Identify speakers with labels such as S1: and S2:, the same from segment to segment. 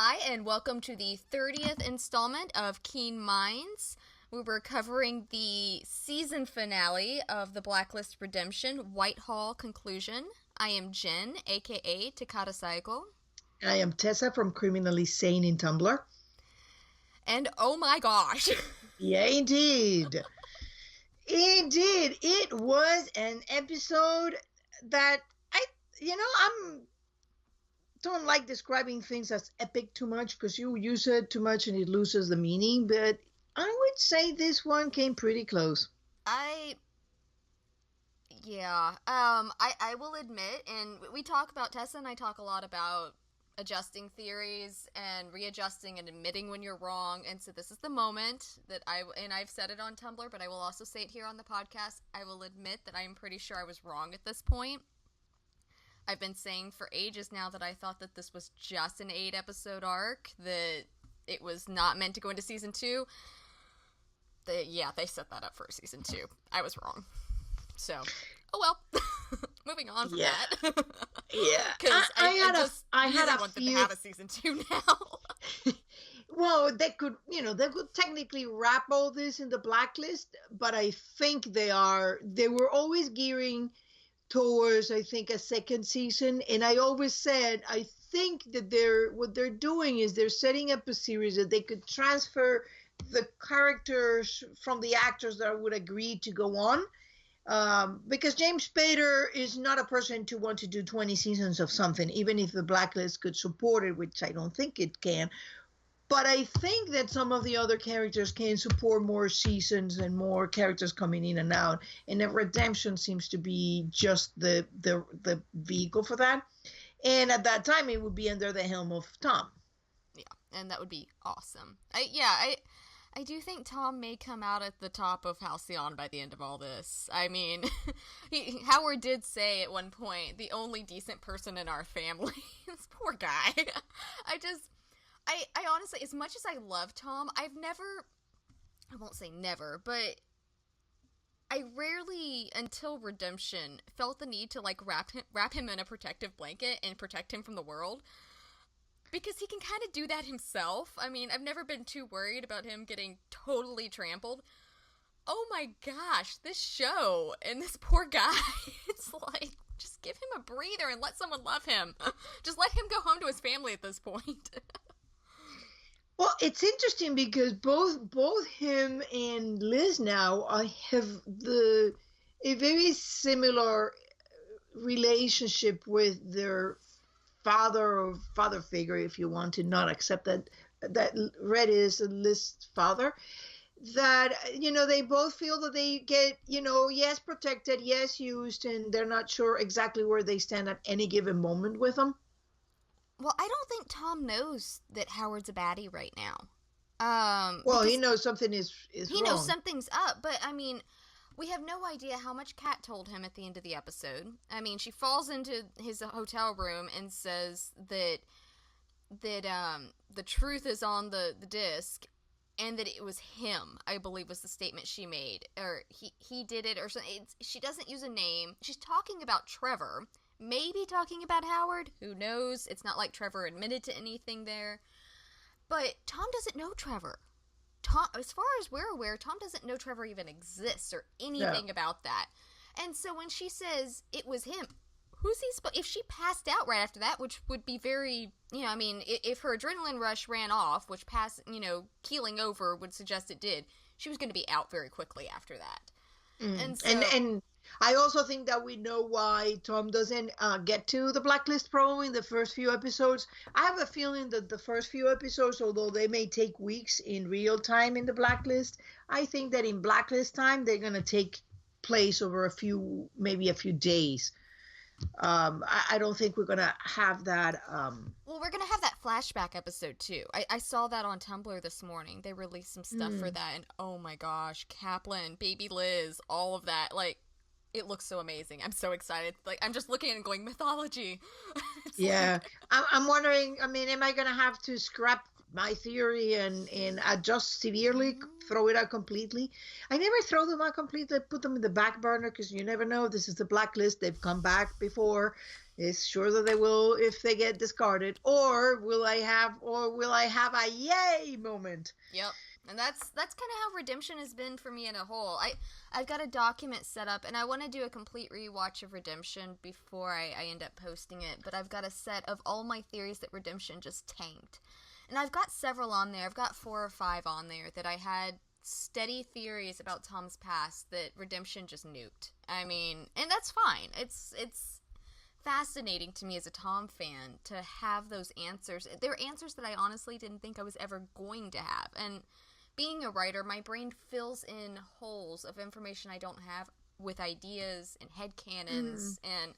S1: Hi, and welcome to the 30th installment of Keen Minds. We were covering the season finale of the Blacklist Redemption, Whitehall conclusion. I am Jen, aka Takata Saiko.
S2: I am Tessa from Criminally Sane in Tumblr.
S1: And oh my gosh!
S2: Yeah, indeed. Indeed. It was an episode that I'm don't like describing things as epic too much because you use it too much and it loses the meaning, but I would say this one came pretty close.
S1: I will admit, and we talk about, Tessa and I talk a lot about adjusting theories and readjusting and admitting when you're wrong, and so this is the moment that I've said it on Tumblr, but I will also say it here on the podcast. I will admit that I am pretty sure I was wrong at this point. I've been saying for ages now that I thought that this was just an 8-episode arc, that it was not meant to go into season 2. They set that up for season 2. I was wrong. So, oh well. Moving on from that.
S2: Yeah.
S1: Because
S2: I had a
S1: want
S2: few...
S1: them to have a season 2 now.
S2: Well, they could technically wrap all this in the Blacklist, but I think they were always gearing towards, I think, a second season. And I always said, I think that what they're doing is they're setting up a series that they could transfer the characters from the actors that would agree to go on. Because James Spader is not a person to want to do 20 seasons of something, even if the Blacklist could support it, which I don't think it can. But I think that some of the other characters can support more seasons and more characters coming in and out. And the Redemption seems to be just the vehicle for that. And at that time, it would be under the helm of Tom.
S1: Yeah, and that would be awesome. I do think Tom may come out at the top of Halcyon by the end of all this. I mean, Howard did say at one point, the only decent person in our family. This poor guy. I honestly, as much as I love Tom, I won't say never, but I rarely, until Redemption, felt the need to, like, wrap him in a protective blanket and protect him from the world. Because he can kind of do that himself. I mean, I've never been too worried about him getting totally trampled. Oh my gosh, this show and this poor guy, it's like, just give him a breather and let someone love him. Just let him go home to his family at this point.
S2: Well, it's interesting because both him and Liz now have a very similar relationship with their father or father figure, if you want to not accept that Red is Liz's father. That they both feel that they get yes protected, yes used, and they're not sure exactly where they stand at any given moment with him.
S1: Well, I don't think Tom knows that Howard's a baddie right now.
S2: Well, he knows something is
S1: he
S2: wrong.
S1: knows something's up, but I mean, we have no idea how much Kat told him at the end of the episode. I mean, she falls into his hotel room and says that the truth is on the disc, and that it was him, I believe was the statement she made, or he did it, or something. She doesn't use a name. She's talking about Trevor. Maybe talking about Howard, who knows? It's not like Trevor admitted to anything there. But Tom doesn't know Trevor. Tom, as far as we're aware, Tom doesn't know Trevor even exists or anything about that. And so when she says it was him, who's he if she passed out right after that, which would be very, I mean, if her adrenaline rush ran off, which keeling over would suggest it did, she was going to be out very quickly after that. And so,
S2: and I also think that we know why Tom doesn't get to the Blacklist probably in the first few episodes. I have a feeling that the first few episodes, although they may take weeks in real time in the Blacklist, I think that in Blacklist time, they're going to take place over maybe a few days. I don't think we're going to have that.
S1: Well, we're going to have that flashback episode, too. I saw that on Tumblr this morning. They released some stuff for that, and oh my gosh, Kaplan, Baby Liz, all of that, like, it looks so amazing. I'm so excited. Like, I'm just looking and going, mythology.
S2: Yeah. I'm wondering, I mean, am I going to have to scrap my theory and adjust severely, throw it out completely? I never throw them out completely. I put them in the back burner because you never know. This is the Blacklist. They've come back before. Is sure that they will if they get discarded, or will I have a yay moment?
S1: Yep. And that's kind of how Redemption has been for me in a whole. I've got a document set up, and I want to do a complete rewatch of Redemption before I end up posting it. But I've got a set of all my theories that Redemption just tanked, and I've got several on there. I've got 4 or 5 on there that I had steady theories about Tom's past that Redemption just nuked. I mean, and that's fine. It's fascinating to me as a Tom fan to have those answers. They're answers that I honestly didn't think I was ever going to have. And being a writer, my brain fills in holes of information I don't have with ideas and headcanons, and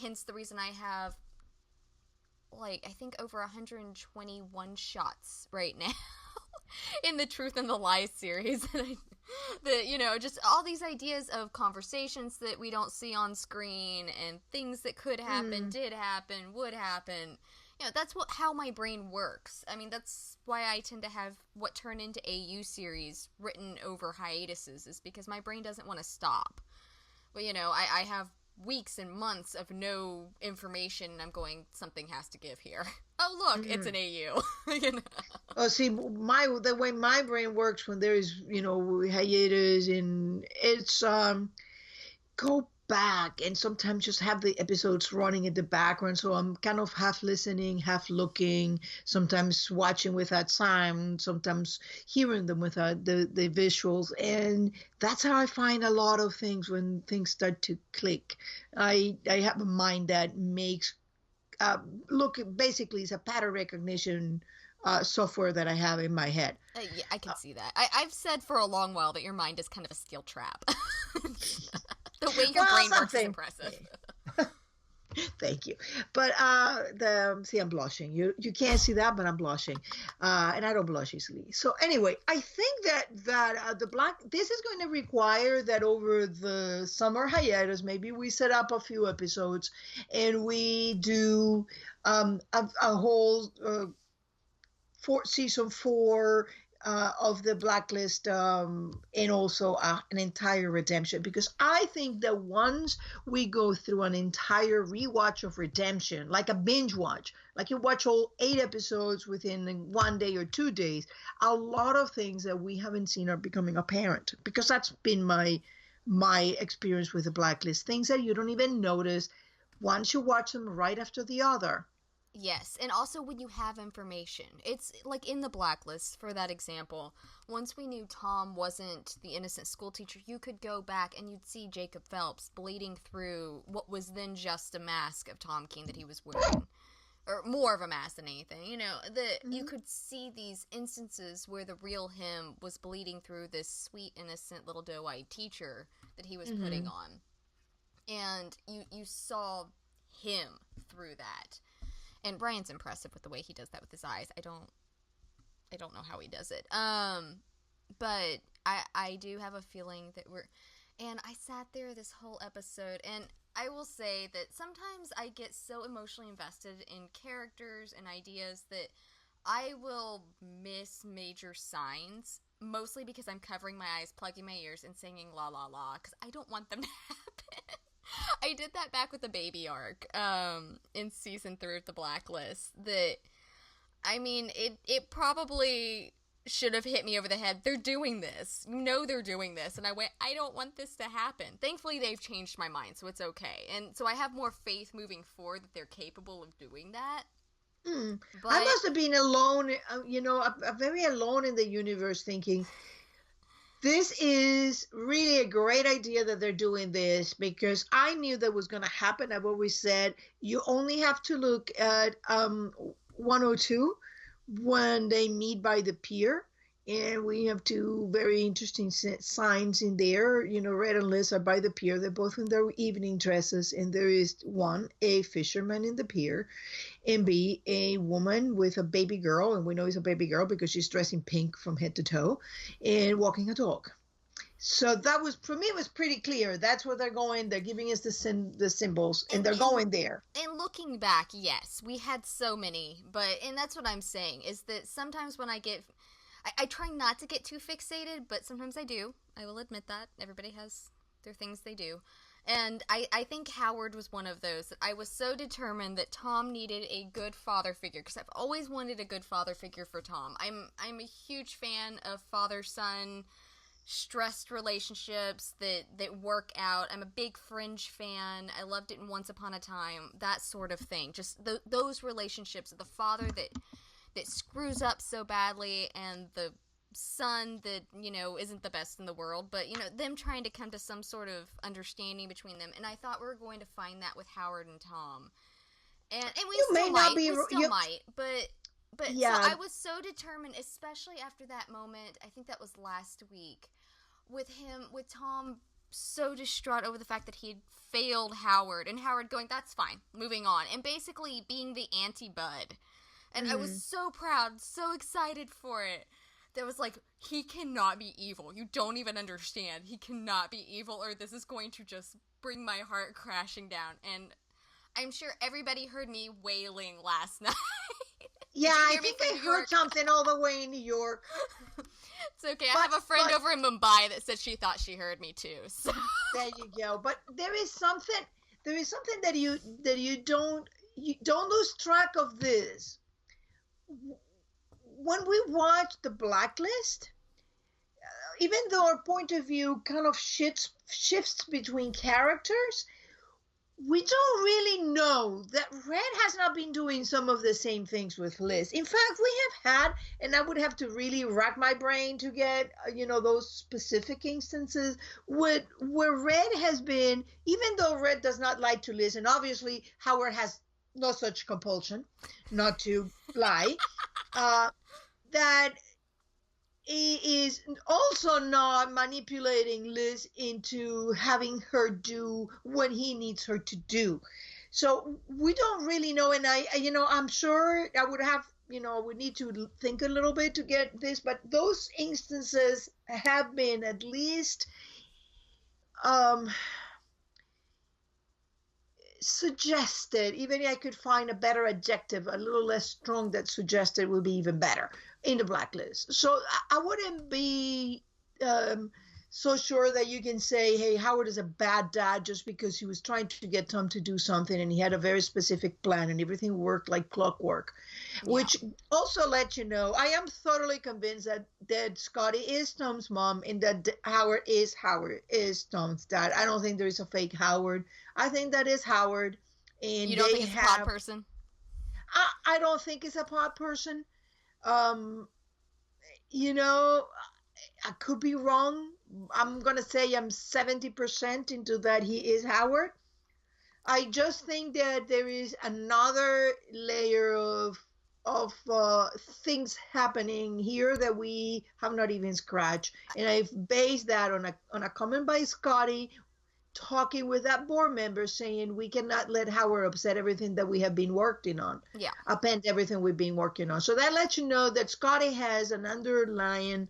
S1: hence the reason I have, like, I think over 121 shots right now in the Truth and the Lies series. That, you know, just all these ideas of conversations that we don't see on screen and things that could happen, did happen, would happen. You know, that's how my brain works. I mean, that's why I tend to have what turn into AU series written over hiatuses, is because my brain doesn't want to stop. But, you know, I have weeks and months of no information, and I'm going, something has to give here. Oh, look, it's an AU. You know?
S2: Oh, see, the way my brain works when there is, you know, hiatus, and it's go back and sometimes just have the episodes running in the background, so I'm kind of half listening, half looking, sometimes watching without sound, sometimes hearing them without the visuals, and that's how I find a lot of things when things start to click. I have a mind that makes look, basically it's a pattern recognition software that I have in my head.
S1: Yeah, I can see that. I've said for a long while that your mind is kind of a steel trap. The way your brain works is impressive.
S2: Thank you. But see, I'm blushing. You can't see that, but I'm blushing, and I don't blush easily. So anyway, I think that this is going to require that over the summer hiatus, maybe we set up a few episodes, and we do a whole season 4 of the Blacklist, and also an entire Redemption, because I think that once we go through an entire rewatch of Redemption, like a binge watch, like you watch all 8 episodes within 1 day or 2 days, a lot of things that we haven't seen are becoming apparent, because that's been my experience with the Blacklist. Things that you don't even notice once you watch them right after the other.
S1: Yes, and also when you have information. It's like in the Blacklist, for that example, once we knew Tom wasn't the innocent schoolteacher, you could go back and you'd see Jacob Phelps bleeding through what was then just a mask of Tom King that he was wearing. Or more of a mask than anything. You know, you could see these instances where the real him was bleeding through this sweet, innocent little doe-eyed teacher that he was putting on. And you saw him through that. And Brian's impressive with the way he does that with his eyes. I don't know how he does it. But I do have a feeling that and I sat there this whole episode, and I will say that sometimes I get so emotionally invested in characters and ideas that I will miss major signs, mostly because I'm covering my eyes, plugging my ears, and singing la la la, because I don't want them to happen. I did that back with the baby arc in season 3 of the Blacklist. That, I mean, it probably should have hit me over the head. They're doing this. You know they're doing this. And I went, I don't want this to happen. Thankfully, they've changed my mind, so it's okay. And so I have more faith moving forward that they're capable of doing that.
S2: But I must have been alone, very alone in the universe, thinking, this is really a great idea that they're doing this, because I knew that was going to happen. I've always said you only have to look at 102 when they meet by the pier. And we have 2 very interesting signs in there. You know, Red and Liz are by the pier. They're both in their evening dresses. And there is one, a fisherman in the pier, and B, a woman with a baby girl. And we know it's a baby girl because she's dressed in pink from head to toe and walking a dog. So that was, for me, it was pretty clear. That's where they're going. They're giving us the symbols, and they're going there.
S1: And looking back, yes, we had so many. And that's what I'm saying, is that sometimes when I try not to get too fixated, but sometimes I do. I will admit that. Everybody has their things they do. And I think Howard was one of those. I was so determined that Tom needed a good father figure because I've always wanted a good father figure for Tom. I'm a huge fan of father-son stressed relationships that work out. I'm a big Fringe fan. I loved it in Once Upon a Time. That sort of thing. Just those relationships. The father that screws up so badly and the son that, isn't the best in the world, but, them trying to come to some sort of understanding between them. And I thought we were going to find that with Howard and Tom. And we
S2: You
S1: still
S2: may
S1: might.
S2: not be.
S1: We still might. But so
S2: Yeah.
S1: I was so determined, especially after that moment, I think that was last week, with Tom so distraught over the fact that he had failed Howard, and Howard going, that's fine, moving on, and basically being the anti-Bud. And I was so proud, so excited for it. That was like, he cannot be evil. You don't even understand. He cannot be evil, or this is going to just bring my heart crashing down. And I'm sure everybody heard me wailing last night.
S2: Yeah, I think I heard something all the way in New York.
S1: It's okay. I have a friend over in Mumbai that said she thought she heard me too. So.
S2: There you go. But there is something that you don't lose track of this. When we watch The Blacklist, even though our point of view kind of shifts between characters, we don't really know that Red has not been doing some of the same things with Liz. In fact, we have had, and I would have to really rack my brain to get, those specific instances where Red has been, even though Red does not like to listen, obviously Howard has no such compulsion not to lie, that he is also not manipulating Liz into having her do what he needs her to do. So we don't really know. And I'm sure I would have, we need to think a little bit to get this, but those instances have been at least, suggested. Even if I could find a better adjective, a little less strong, that suggested would be even better in The Blacklist. So I wouldn't be so sure that you can say, hey, Howard is a bad dad just because he was trying to get Tom to do something and he had a very specific plan and everything worked like clockwork. Yeah. Which also lets you know, I am thoroughly convinced that Scotty is Tom's mom and that Howard is Tom's dad. I don't think there is a fake Howard. I think that is Howard. And
S1: you don't think it's a pod person?
S2: I don't think it's a pod person. I could be wrong. I'm going to say I'm 70% into that he is Howard. I just think that there is another layer of things happening here that we have not even scratched. And I've based that on a comment by Scotty talking with that board member saying we cannot let Howard upset everything that we have been working on.
S1: Yeah.
S2: Append everything we've been working on. So that lets you know that Scotty has an underlying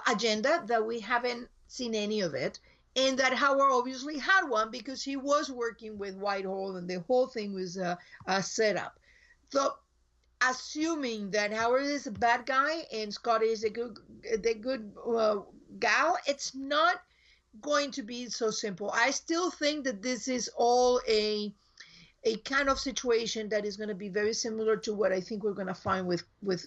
S2: agenda that we haven't seen any of it. And that Howard obviously had one because he was working with Whitehall and the whole thing was a setup. So assuming that Howard is a bad guy and Scotty is the good gal, it's not going to be so simple. I still think that this is all a kind of situation that is going to be very similar to what I think we're going to find with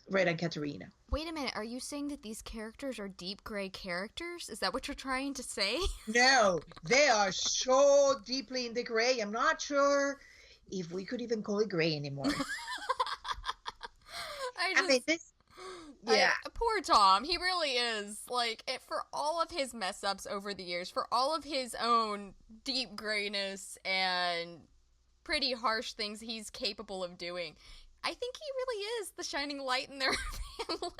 S2: Red and Katerina.
S1: Wait a minute, are you saying that these characters are deep gray characters? Is that what you're trying to say?
S2: No, they are so deeply in the gray. I'm not sure if we could even call it gray anymore.
S1: Poor Tom. He really is. For all of his mess ups over the years, for all of his own deep grayness and pretty harsh things he's capable of doing, I think he really is the shining light in their family.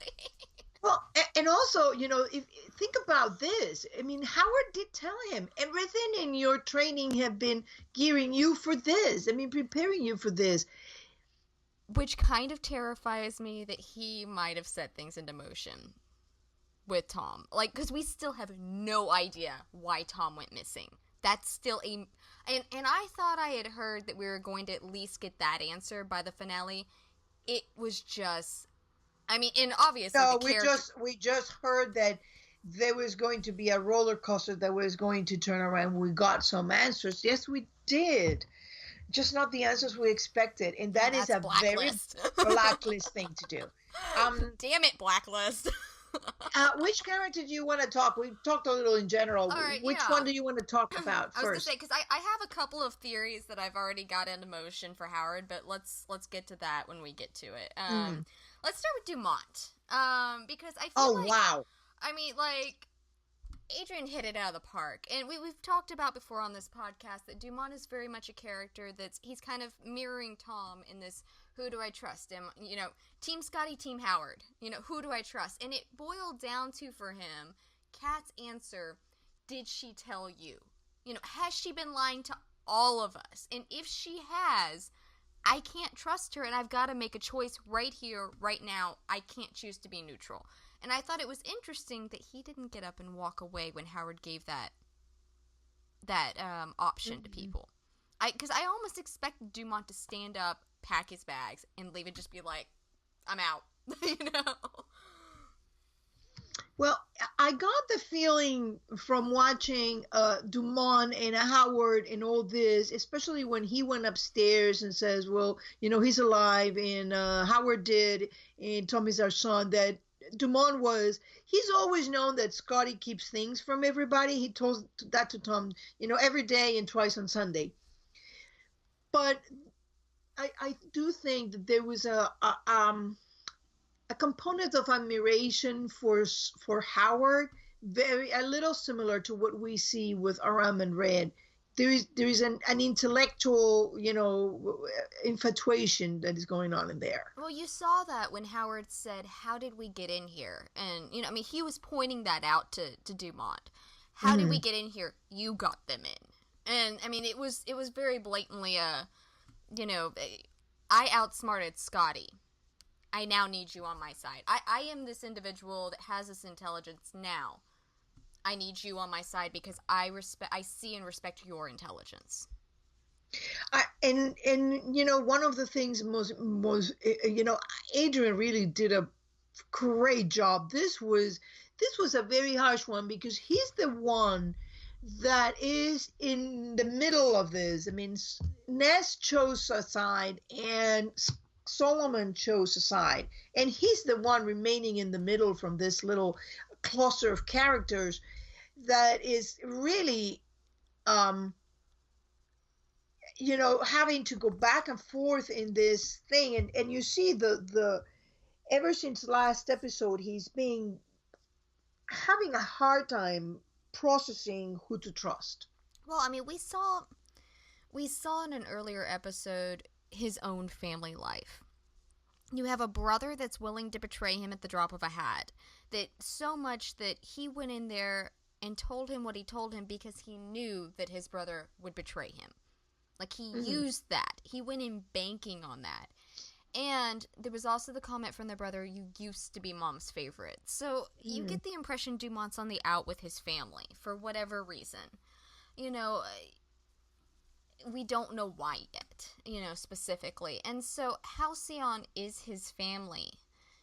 S2: Well, and also, if think about this. I mean, Howard did tell him everything in your training have been gearing you for this. I mean, preparing you for this.
S1: Which kind of terrifies me that he might have set things into motion with Tom. Because we still have no idea why Tom went missing. That's still and I thought I had heard that we were going to at least get that answer by the finale. It was just, and obviously
S2: no, we just heard that there was going to be a roller coaster that was going to turn around. We got some answers. Yes, we did. Just not the answers we expected. And
S1: And
S2: that is
S1: that's
S2: a very
S1: Blacklist.
S2: Blacklist thing to do.
S1: Damn it, Blacklist.
S2: Which character do you want to talk? We talked a little in general.
S1: All right,
S2: Which
S1: yeah.
S2: one do you want to talk about
S1: I was gonna say
S2: first?
S1: because I have a couple of theories that I've already got into motion for Howard, but let's get to that when we get to it. Let's start with Dumont. Because I feel
S2: Oh,
S1: like
S2: wow.
S1: I mean like Adrian hit it out of the park, and we've talked about before on this podcast that Dumont is very much a character he's kind of mirroring Tom in this. Who do I trust? Team Scotty, Team Howard. Who do I trust? And it boiled down to, for him, Kat's answer, did she tell you? Has she been lying to all of us? And if she has, I can't trust her, and I've got to make a choice right here, right now. I can't choose to be neutral. And I thought it was interesting that he didn't get up and walk away when Howard gave that option to people. Because I almost expected Dumont to stand up, pack his bags, and leave and just be like, I'm out.
S2: Well, I got the feeling from watching Dumont and Howard and all this, especially when he went upstairs and says, well, he's alive, and Howard did, and Tommy's our son, that he's always known that Scotty keeps things from everybody. He told that to Tom, every day and twice on Sunday. But I do think that there was a component of admiration for Howard, a little similar to what we see with Aram and Red. There is an intellectual, infatuation that is going on in there.
S1: Well, you saw that when Howard said, how did we get in here? And, he was pointing that out to Dumont. How did we get in here? You got them in. And, it was very blatantly I outsmarted Scotty. I now need you on my side. I am this individual that has this intelligence now. I need you on my side because I see and respect your intelligence.
S2: And one of the things was Adrian really did a great job. This was a very harsh one because he's the one that is in the middle of this. Ness chose a side and Solomon chose a side, and he's the one remaining in the middle from this little cluster of characters that is really having to go back and forth in this thing, and you see the ever since last episode he's been having a hard time processing who to trust.
S1: Well, we saw in an earlier episode his own family life. You have a brother that's willing to betray him at the drop of a hat. That so much that he went in there and told him what he told him because he knew that his brother would betray him. Like, he used that. He went in banking on that. And there was also the comment from the brother, you used to be mom's favorite. So you get the impression Dumont's on the out with his family for whatever reason. We don't know why yet, specifically. And so Halcyon is his family.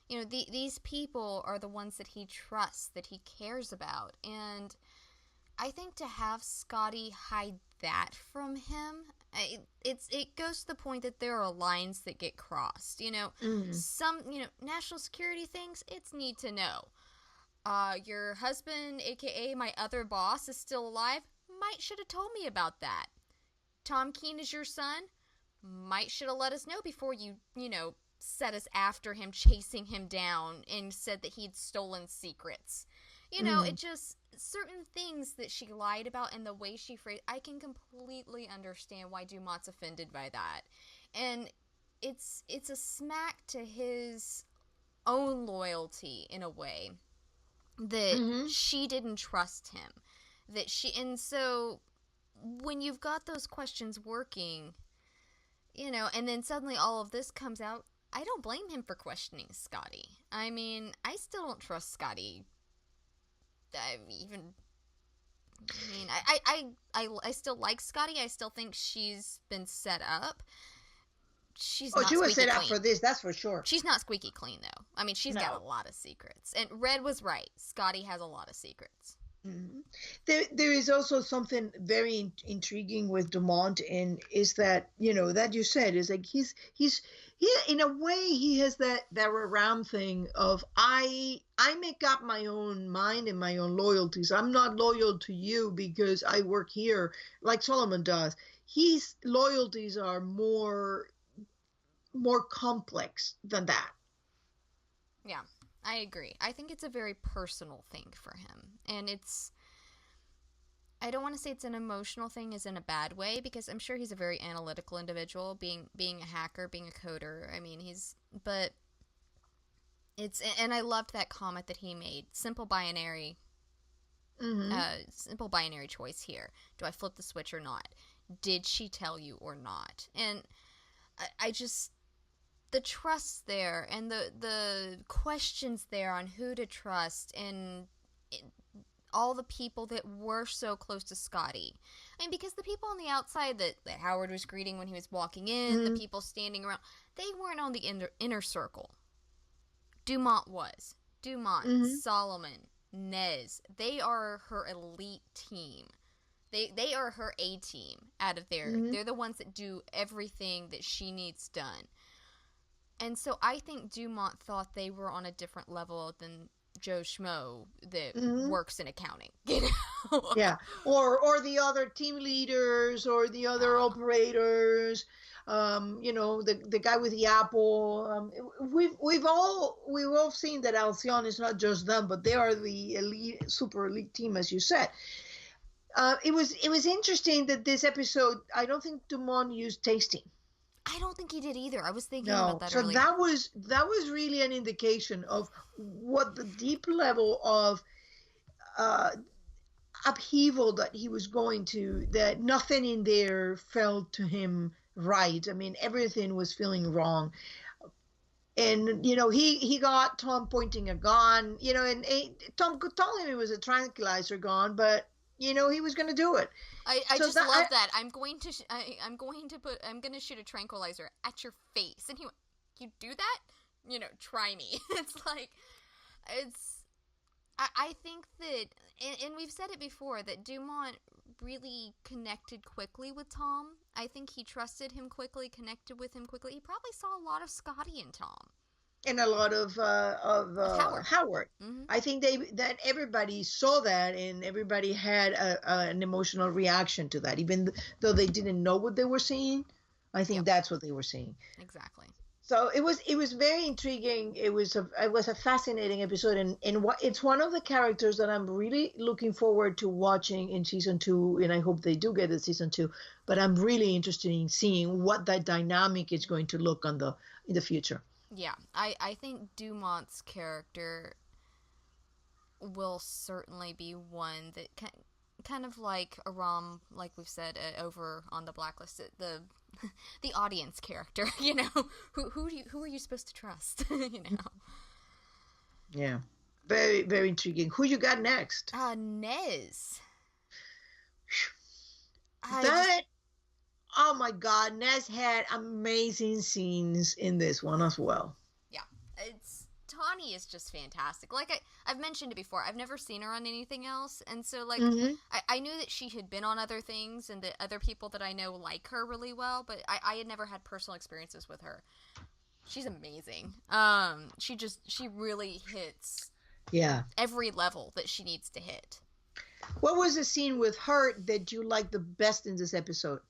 S1: These people are the ones that he trusts, that he cares about. And I think to have Scotty hide that from him, it goes to the point that there are lines that get crossed. Some, national security things, it's need to know. Your husband, aka my other boss, is still alive. Might should have told me about that. Tom Keene is your son? Might should have let us know before you set us after him, chasing him down, and said that he'd stolen secrets. It just, certain things that she lied about and the way she phrased, I can completely understand why Dumont's offended by that. And it's a smack to his own loyalty in a way that she didn't trust him. And so when you've got those questions working, and then suddenly all of this comes out, I don't blame him for questioning Scotty. I still don't trust Scotty. I still like Scotty. I still think she's been set up she's
S2: Oh,
S1: not
S2: she was
S1: squeaky
S2: set up
S1: clean.
S2: for this, that's for sure.
S1: She's not squeaky clean, though. I mean, she's got a lot of secrets. And Red was right. Scotty has a lot of secrets.
S2: Mm-hmm. There is also something very intriguing with Dumont, and is that, that you said, is like he in a way he has that around thing of I make up my own mind and my own loyalties. I'm not loyal to you because I work here, like Solomon does. His loyalties are more complex than that.
S1: Yeah, I agree. I think it's a very personal thing for him. And I don't want to say it's an emotional thing as in a bad way, because I'm sure he's a very analytical individual, being a hacker, being a coder. I mean, but and I loved that comment that he made. Simple binary choice here. Do I flip the switch or not? Did she tell you or not? And I just, the trust there and the questions there on who to trust, and all the people that were so close to Scotty. I mean, because the people on the outside that Howard was greeting when he was walking in, the people standing around, they weren't on the inner circle. Dumont was. Dumont, Solomon, Nez. They are her elite team. They are her A-team out of there. They're the ones that do everything that she needs done. And so I think Dumont thought they were on a different level than Joe Schmo that works in accounting,
S2: Yeah, or the other team leaders, or the other operators. The guy with the apple. We've all seen that Alcyon is not just them, but they are the elite, super elite team, as you said. It was interesting that this episode, I don't think Dumont used tasting.
S1: I don't think he did either. I was thinking about that earlier.
S2: So that was really an indication of what the deep level of upheaval that he was going to, that nothing in there felt to him right. I mean, everything was feeling wrong. And, he got Tom pointing a gun, and Tom told him it was a tranquilizer gun, but, he was going to do it.
S1: I just love that. I'm going to shoot a tranquilizer at your face. And he went, you do that? Try me. It's like, I think that, and we've said it before, that Dumont really connected quickly with Tom. I think he trusted him quickly, connected with him quickly. He probably saw a lot of Scotty in Tom.
S2: And a lot of Howard. Mm-hmm. I think that everybody saw that, and everybody had an emotional reaction to that, even though they didn't know what they were seeing. I think that's what they were seeing.
S1: Exactly.
S2: So it was very intriguing. It was a fascinating episode, and it's one of the characters that I'm really looking forward to watching in season 2, and I hope they do get a season 2. But I'm really interested in seeing what that dynamic is going to look in the future.
S1: Yeah, I think Dumont's character will certainly be one that kind of like Aram, like we've said over on the Blacklist, the audience character, who are you supposed to trust,
S2: Yeah, very, very intriguing. Who you got next?
S1: Nez.
S2: Oh my God, Nez had amazing scenes in this one as well.
S1: Yeah, Tawny is just fantastic. Like I've mentioned it before, I've never seen her on anything else, and so like I knew that she had been on other things, and that other people that I know like her really well, but I had never had personal experiences with her. She's amazing. She really hits every level that she needs to hit.
S2: What was the scene with her that you liked the best in this episode?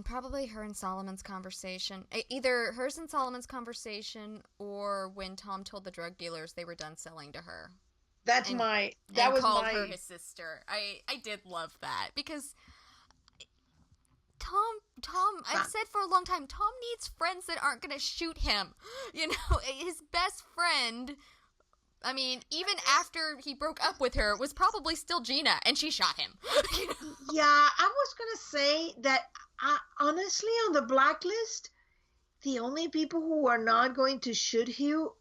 S1: Probably her and Solomon's conversation. Either hers and Solomon's conversation, or when Tom told the drug dealers they were done selling to her.
S2: That was
S1: called her his sister. I did love that, because Tom, I've said for a long time, Tom needs friends that aren't going to shoot him. His best friend, I mean, even after he broke up with her, was probably still Gina, and she shot him.
S2: Yeah, I was going to say that, honestly, on the Blacklist, the only people who are not going to shoot you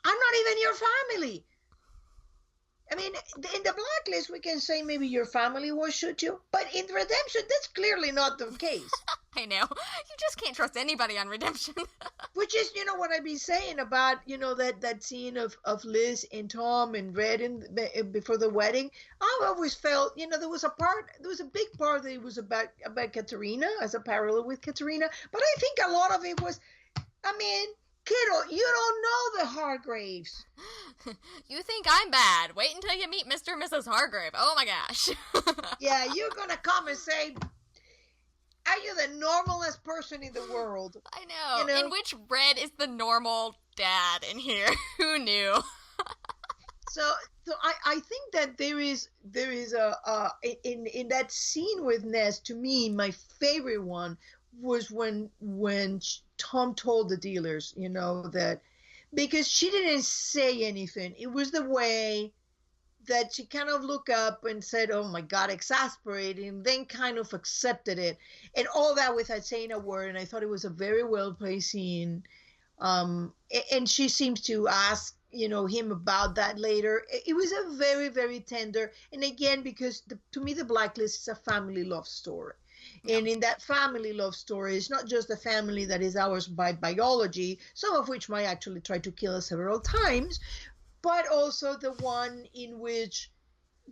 S2: are not even your family. I I mean, in the Blacklist, we can say maybe your family will shoot you, but in Redemption, that's clearly not the case.
S1: I know. You just can't trust anybody on Redemption.
S2: Which is, what I've been saying about, that scene of Liz and Tom and Red before the wedding. I always felt, there was a big part that it was about Katerina, as a parallel with Katerina. But I think a lot of it was, I mean, kiddo, you don't know the Hargraves.
S1: You think I'm bad. Wait until you meet Mr. and Mrs. Hargrave. Oh my gosh.
S2: Yeah, you're going to come and say, are you the normalest person in the world?
S1: I know. In which Red is the normal dad in here. Who knew?
S2: So I think that there is a in that scene with Ness, to me, my favorite one was when Tom told the dealers, that, because she didn't say anything. It was the way that she kind of looked up and said, oh my God, exasperating, and then kind of accepted it. And all that without saying a word. And I thought it was a very well played scene. And she seems to ask, him about that later. It was a very, very tender. And again, because to me, the Blacklist is a family love story. Yeah. And in that family love story, it's not just the family that is ours by biology, some of which might actually try to kill us several times, but also the one in which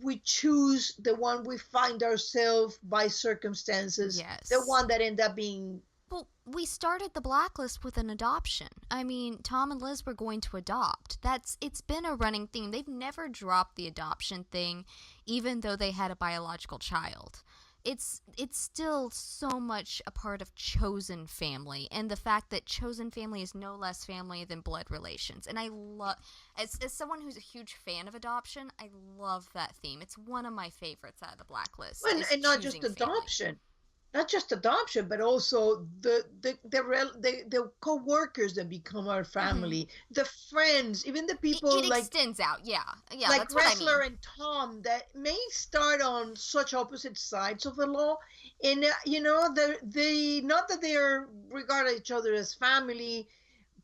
S2: we choose, the one we find ourselves by circumstances,
S1: yes.
S2: The one that end up being...
S1: Well, we started the Blacklist with an adoption. I mean, Tom and Liz were going to adopt. It's been a running theme. They've never dropped the adoption thing, even though they had a biological child. It's still so much a part of chosen family, and the fact that chosen family is no less family than blood relations. And I love, as someone who's a huge fan of adoption, I love that theme. It's one of my favorites out of the Blacklist.
S2: And not just adoption. Not just adoption, but also the co-workers that become our family, the friends, even the people
S1: it extends out, yeah,
S2: like
S1: that's
S2: Wrestler
S1: what I mean.
S2: and Tom that may start on such opposite sides of the law, and they not that they are regard each other as family,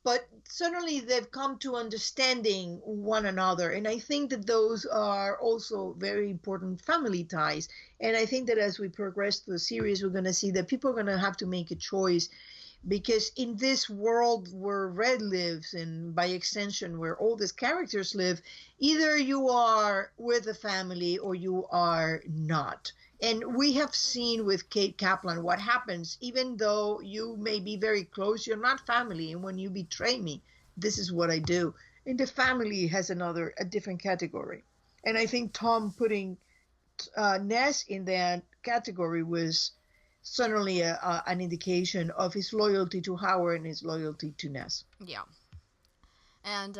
S2: but certainly they've come to understanding one another. And I think that those are also very important family ties. And I think that as we progress through the series, we're going to see that people are going to have to make a choice, because in this world where Red lives, and by extension where all these characters live, either you are with a family or you are not. And we have seen with Kate Kaplan what happens. Even though you may be very close, you're not family. And when you betray me, this is what I do. And the family has a different category. And I think Tom putting Ness in that category was certainly an indication of his loyalty to Howard and his loyalty to Ness.
S1: Yeah. And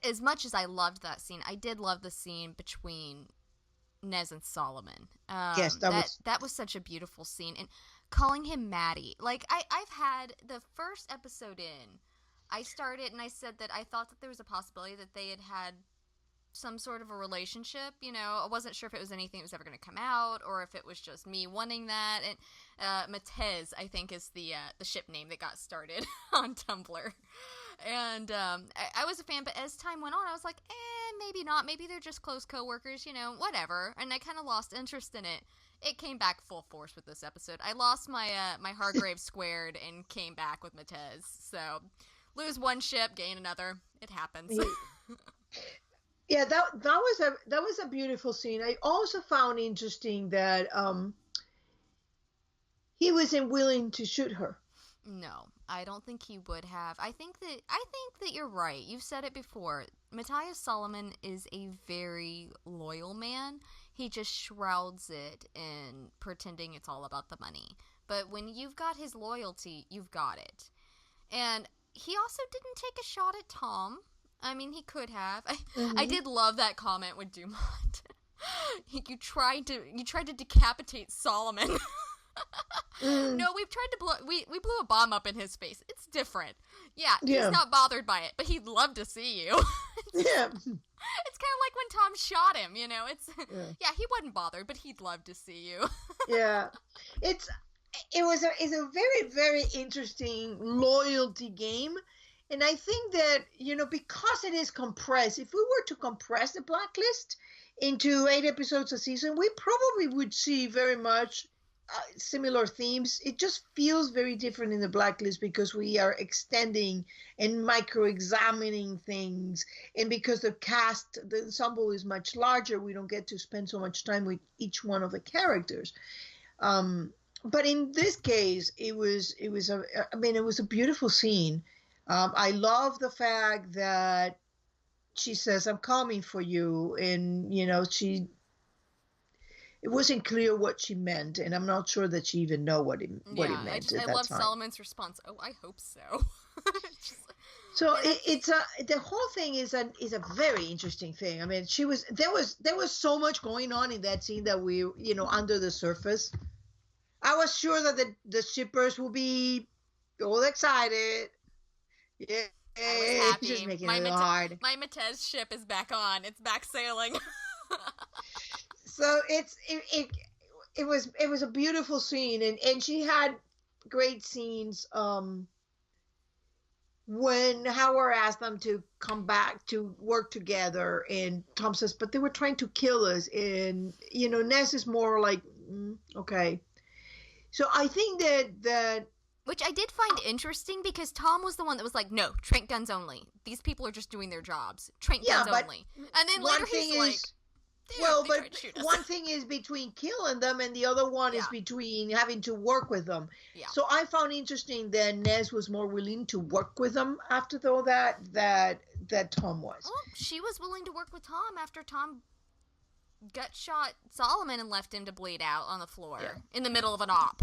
S1: as much as I loved that scene, I did love the scene between Nez and Solomon.
S2: Yes,
S1: that was such a beautiful scene. And calling him Maddie. Like, I've had the first episode in, I started and I said that I thought that there was a possibility that they had some sort of a relationship. I wasn't sure if it was anything that was ever going to come out, or if it was just me wanting that. And Matez, I think, is the ship name that got started on Tumblr. And I was a fan, but as time went on, I was like, maybe not. Maybe they're just close coworkers, whatever. And I kind of lost interest in it. It came back full force with this episode. I lost my Hargrave squared and came back with Matez. So lose one ship, gain another. It happens.
S2: Yeah, that was a beautiful scene. I also found interesting that he wasn't willing to shoot her.
S1: No, I don't think he would have. I think that you're right. You've said it before. Matthias Solomon is a very loyal man. He just shrouds it in pretending it's all about the money. But when you've got his loyalty, you've got it. And he also didn't take a shot at Tom. I mean, he could have. I did love that comment with Dumont. You tried to decapitate Solomon. No, we've tried to we blew a bomb up in his face. It's different. Yeah, he's not bothered by it, but he'd love to see you.
S2: Yeah.
S1: It's kind of like when Tom shot him, It's he wasn't bothered, but he'd love to see you.
S2: Yeah. It's a very, very interesting loyalty game. And I think that, because it is compressed, if we were to compress the Blacklist into 8 episodes a season, we probably would see very much similar themes. It just feels very different in the Blacklist because we are extending and micro-examining things. And because the ensemble is much larger, we don't get to spend so much time with each one of the characters. But in this case, it was a beautiful scene. I love the fact that she says, "I'm coming for you," and it wasn't clear what she meant, and I'm not sure that she even know what it
S1: Yeah,
S2: meant at
S1: I
S2: that
S1: love
S2: time.
S1: Solomon's response. Oh, I hope so. Just,
S2: So
S1: and
S2: it's the whole thing is a very interesting thing. I mean, there was so much going on in that scene that we under the surface. I was sure that the shippers will be all excited. Yeah,
S1: I was
S2: just
S1: happy.
S2: making it a little hard.
S1: My Matez ship is back on. It's back sailing.
S2: So it was a beautiful scene, and she had great scenes. When Howard asked them to come back to work together, and Tom says, "But they were trying to kill us," and Ness is more like, okay. So I think that
S1: Which I did find interesting because Tom was the one that was like, no, trank guns only. These people are just doing their jobs. Trank
S2: yeah,
S1: guns
S2: but
S1: only. And then
S2: one
S1: later
S2: thing
S1: he's like,
S2: is,
S1: damn,
S2: well,
S1: they
S2: but
S1: tried to shoot us.
S2: one thing is between killing them, and the other one is
S1: Yeah.
S2: between having to work with them.
S1: Yeah.
S2: So I found interesting that Nez was more willing to work with them after all that Tom was.
S1: Well, she was willing to work with Tom after Tom gut shot Solomon and left him to bleed out on the floor in the middle of an op.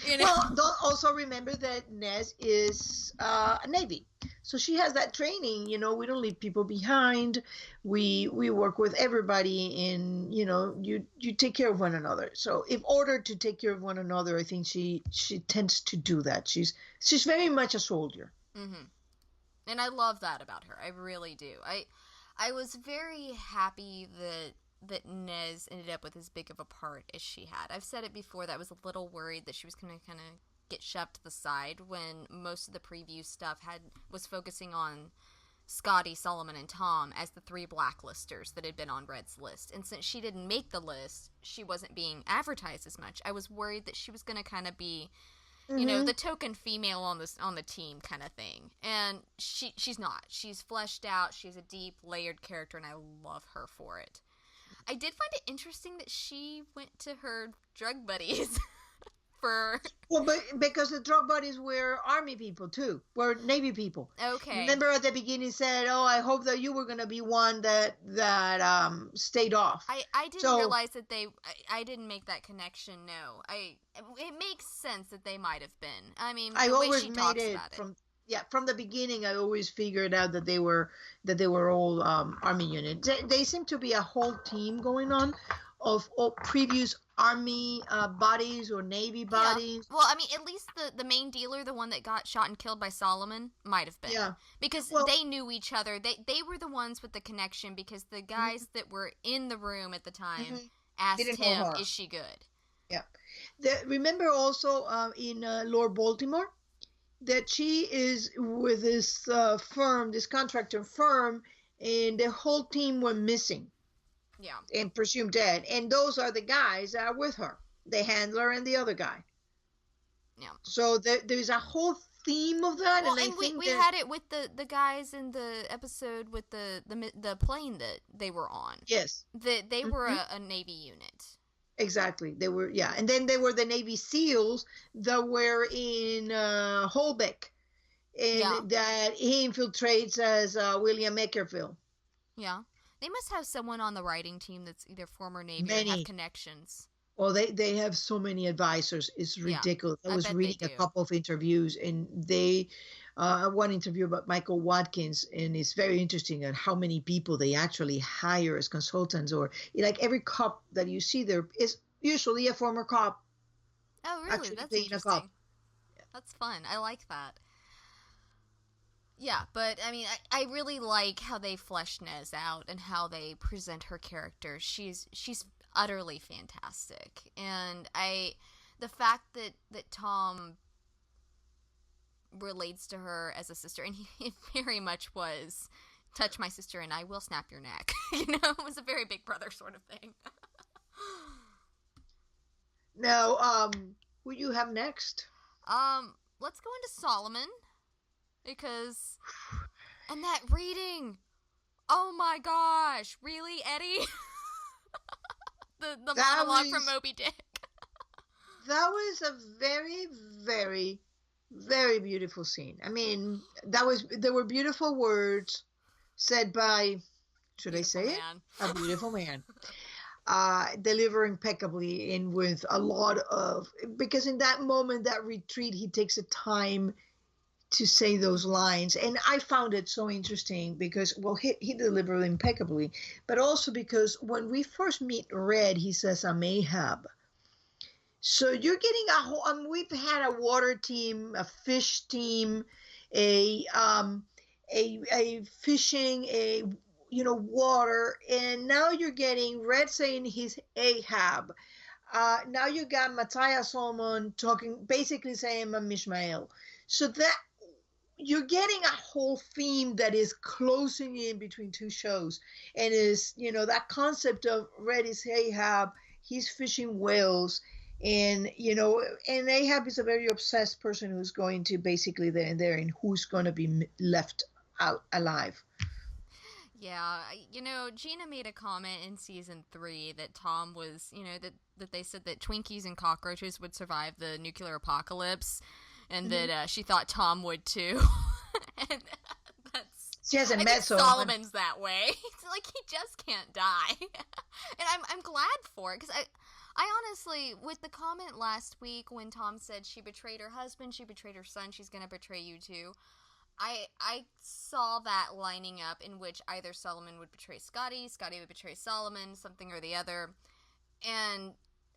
S2: Well, don't also remember that Nez is a Navy, so she has that training. We don't leave people behind. We work with everybody, and you take care of one another. So, in order to take care of one another, I think she tends to do that. She's very much a soldier.
S1: Mm-hmm. And I love that about her. I really do. I was very happy that Nez ended up with as big of a part as she had. I've said it before that I was a little worried that she was going to kind of get shoved to the side when most of the preview stuff was focusing on Scotty, Solomon, and Tom as the three blacklisters that had been on Red's list. And since she didn't make the list, she wasn't being advertised as much. I was worried that she was going to kind of be the token female on the team kind of thing. And she's not. She's fleshed out. She's a deep, layered character, and I love her for it. I did find it interesting that she went to her drug buddies for...
S2: Well, but because the drug buddies were Army people, too. Were Navy people.
S1: Okay.
S2: Remember at the beginning said, "Oh, I hope that you were going to be one that stayed off."
S1: I didn't realize that I didn't make that connection, no. It makes sense that they might have been. I mean,
S2: I
S1: the way
S2: always
S1: she
S2: made
S1: talks
S2: it
S1: about it.
S2: from the beginning. I always figured out that they were all Army units. They seem to be a whole team going on of previous Army bodies or Navy bodies.
S1: Well, I mean, at least the main dealer, the one that got shot and killed by Solomon, might have been.
S2: Yeah.
S1: Because they knew each other. They were the ones with the connection because the guys that were in the room at the time asked him, "Is she good?"
S2: Yeah. Remember also in Lord Baltimore that she is with this this contractor firm, and the whole team were missing.
S1: Yeah.
S2: And presumed dead. And those are the guys that are with her, the handler and the other guy.
S1: Yeah.
S2: So there's a whole theme of that.
S1: Well,
S2: and I think
S1: we had it with the guys in the episode with the plane that they were on.
S2: Yes.
S1: They were a Navy unit.
S2: Exactly. They were, yeah. And then they were the Navy SEALs that were in Holbeck. And that he infiltrates as William Eckerville.
S1: Yeah. They must have someone on the writing team that's either former Navy or have connections.
S2: Well, they have so many advisors. It's ridiculous. I was reading a couple of interviews, and they one interview about Michael Watkins, and it's very interesting at how many people they actually hire as consultants, or like every cop that you see there is usually a former cop.
S1: Oh, really? That's interesting. That's fun. I like that. Yeah, but I mean, I really like how they flesh Nez out and how they present her character. She's utterly fantastic, and the fact that Tom relates to her as a sister, and it very much was, touch my sister and I will snap your neck. It was a very big brother sort of thing.
S2: Now, who you have next?
S1: Let's go into Solomon, because, and that reading, oh my gosh, really, Eddie? the monologue from Moby Dick.
S2: That was a very, very, very beautiful scene. I mean, there were beautiful words said by, should beautiful I say man. It? A beautiful man. Deliver impeccably and with a lot of, because in that moment, that retreat, he takes a time to say those lines. And I found it so interesting because, well, he delivered impeccably, but also because when we first meet Red, he says, I'm Ahab. So you're getting a whole, we've had a water team, a fish team, a fishing, water, and now you're getting Red saying he's Ahab. Now you got Matthias Solomon basically saying I'm Ishmael. So that you're getting a whole theme that is closing in between two shows, and is, that concept of Red is Ahab, he's fishing whales, and and Ahab is a very obsessed person who's going to basically there and who's going to be left out alive.
S1: Yeah, Gina made a comment in season 3 that Tom was, that they said that Twinkies and cockroaches would survive the nuclear apocalypse, and that she thought Tom would too. And
S2: she hasn't met
S1: Solomon's that way. It's like he just can't die, and I'm glad for it, because I honestly, with the comment last week when Tom said she betrayed her husband, she betrayed her son, she's gonna betray you too. I saw that lining up in which either Solomon would betray Scotty would betray Solomon, something or the other, and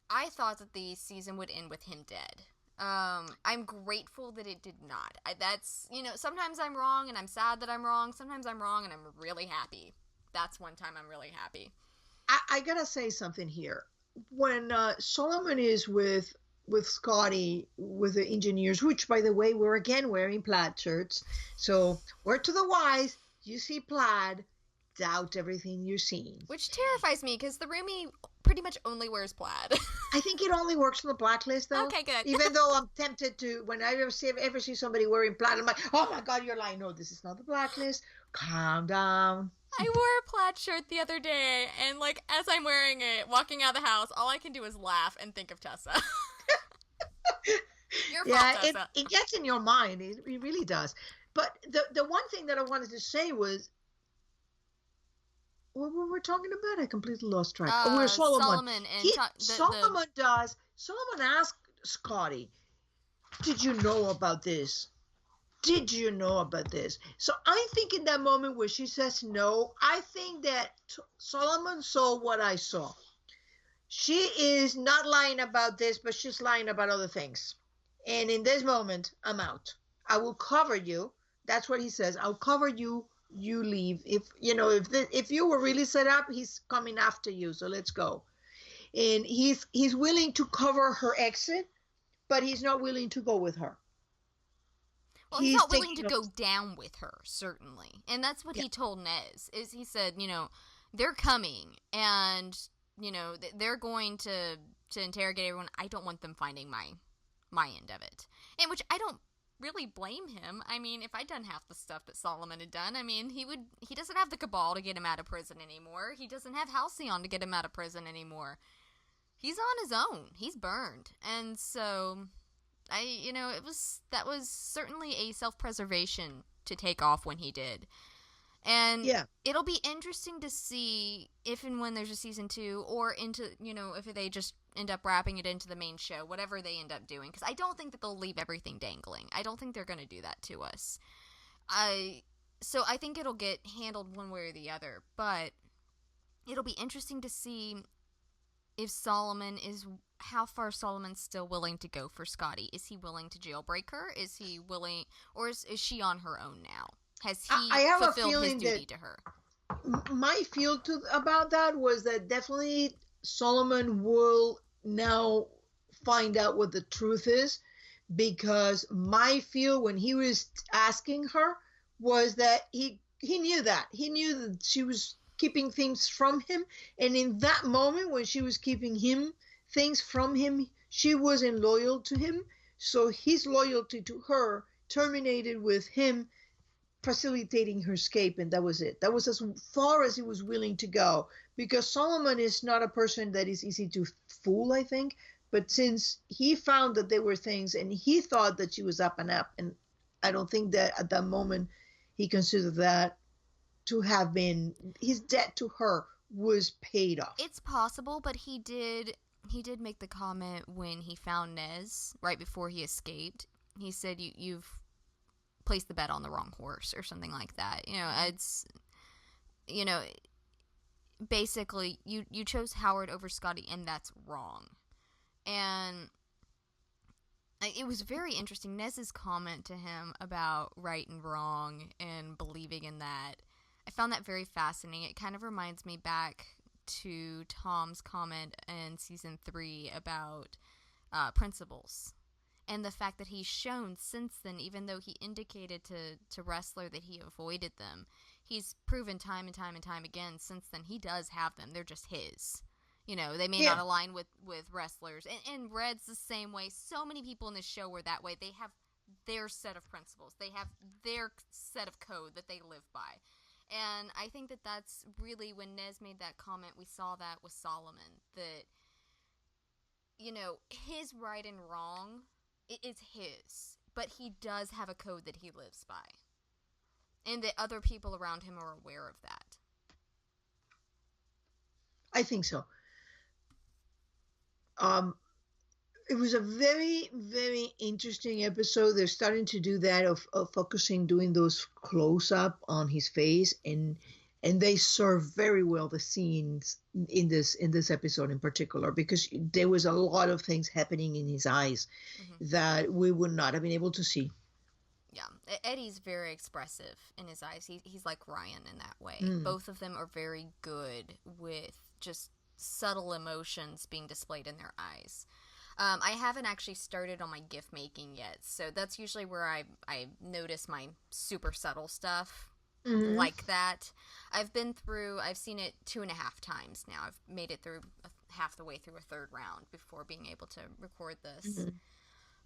S1: I thought that the season would end with him dead. I'm grateful that it did not. That's, sometimes I'm wrong and I'm sad that I'm wrong, sometimes I'm wrong and I'm really happy. That's one time I'm really happy.
S2: I gotta say something here. When Solomon is with Scotty, with the engineers, which, by the way, we're again wearing plaid shirts. So, word to the wise, you see plaid, doubt everything you're seeing.
S1: Which terrifies me, because the roomie pretty much only wears plaid.
S2: I think it only works on the Blacklist, though.
S1: Okay, good.
S2: Even though I'm tempted to, when I ever see somebody wearing plaid, I'm like, oh my God, you're lying. No, this is not the Blacklist. Calm down.
S1: I wore a plaid shirt the other day, and, as I'm wearing it, walking out of the house, all I can do is laugh and think of Tessa. Your fault, Tessa.
S2: It gets in your mind. It really does. But the one thing that I wanted to say was, what were we talking about? I completely lost track. We're Solomon. Solomon asked Scotty, did you know about this? Did you know about this? So I think in that moment where she says no, I think that Solomon saw what I saw. She is not lying about this, but she's lying about other things. And in this moment, I'm out. I will cover you. That's what he says. I'll cover you. You leave. If you were really set up, he's coming after you. So let's go. And he's willing to cover her exit, but he's not willing to go with her.
S1: Well, he's not willing to go down with her, certainly. And that's what he told Nez. Is he said, they're coming, and they're going to interrogate everyone. I don't want them finding my end of it. And which I don't really blame him. I mean, if I'd done half the stuff that Solomon had done, I mean, he doesn't have the Cabal to get him out of prison anymore. He doesn't have Halcyon to get him out of prison anymore. He's on his own. He's burned. And so, that was certainly a self-preservation to take off when he did. And it'll be interesting to see if and when there's a season 2, or into, if they just end up wrapping it into the main show, whatever they end up doing. Because I don't think that they'll leave everything dangling. I don't think they're going to do that to us. So I think it'll get handled one way or the other. But it'll be interesting to see if how far Solomon's still willing to go for Scotty. Is he willing to jailbreak her? Is he willing, or is she on her own now? Has he fulfilled his duty to her?
S2: My feel about that was that definitely Solomon will now find out what the truth is, because my feel when he was asking her was that he knew that. He knew that she was keeping things from him. And in that moment when she was keeping him things from him, she wasn't loyal to him. So his loyalty to her terminated with him facilitating her escape, and that was it. That was as far as he was willing to go, because Solomon is not a person that is easy to fool, I think. But since he found that there were things and he thought that she was up and up, and I don't think that at that moment he considered that to have been his debt to her was paid off.
S1: It's possible, but he did make the comment when he found Nez right before he escaped. He said, "You've placed the bet on the wrong horse," or something like that. It's you know basically you chose Howard over Scotty, and that's wrong. And it was very interesting, Nez's comment to him about right and wrong and believing in that. I found that very fascinating. It kind of reminds me back to Tom's comment in season 3 about principles. And the fact that he's shown since then, even though he indicated to Wrestler that he avoided them, he's proven time and time and time again since then he does have them. They're just his. They may not align with Wrestlers. And Red's the same way. So many people in this show were that way. They have their set of principles. They have their set of code that they live by. And I think that that's really when Nez made that comment, we saw that with Solomon. That, his right and wrong, it's his. But he does have a code that he lives by. And that other people around him are aware of that.
S2: I think so. It was a very, very interesting episode. They're starting to do that of focusing, doing those close up on his face, and they serve very well the scenes in this episode in particular, because there was a lot of things happening in his eyes that we would not have been able to see.
S1: Yeah, Eddie's very expressive in his eyes. He's like Ryan in that way. Both of them are very good with just subtle emotions being displayed in their eyes. I haven't actually started on my gift making yet, so that's usually where I notice my super subtle stuff like that. I've seen it 2.5 times now. I've made it through half the way through a third round before being able to record this.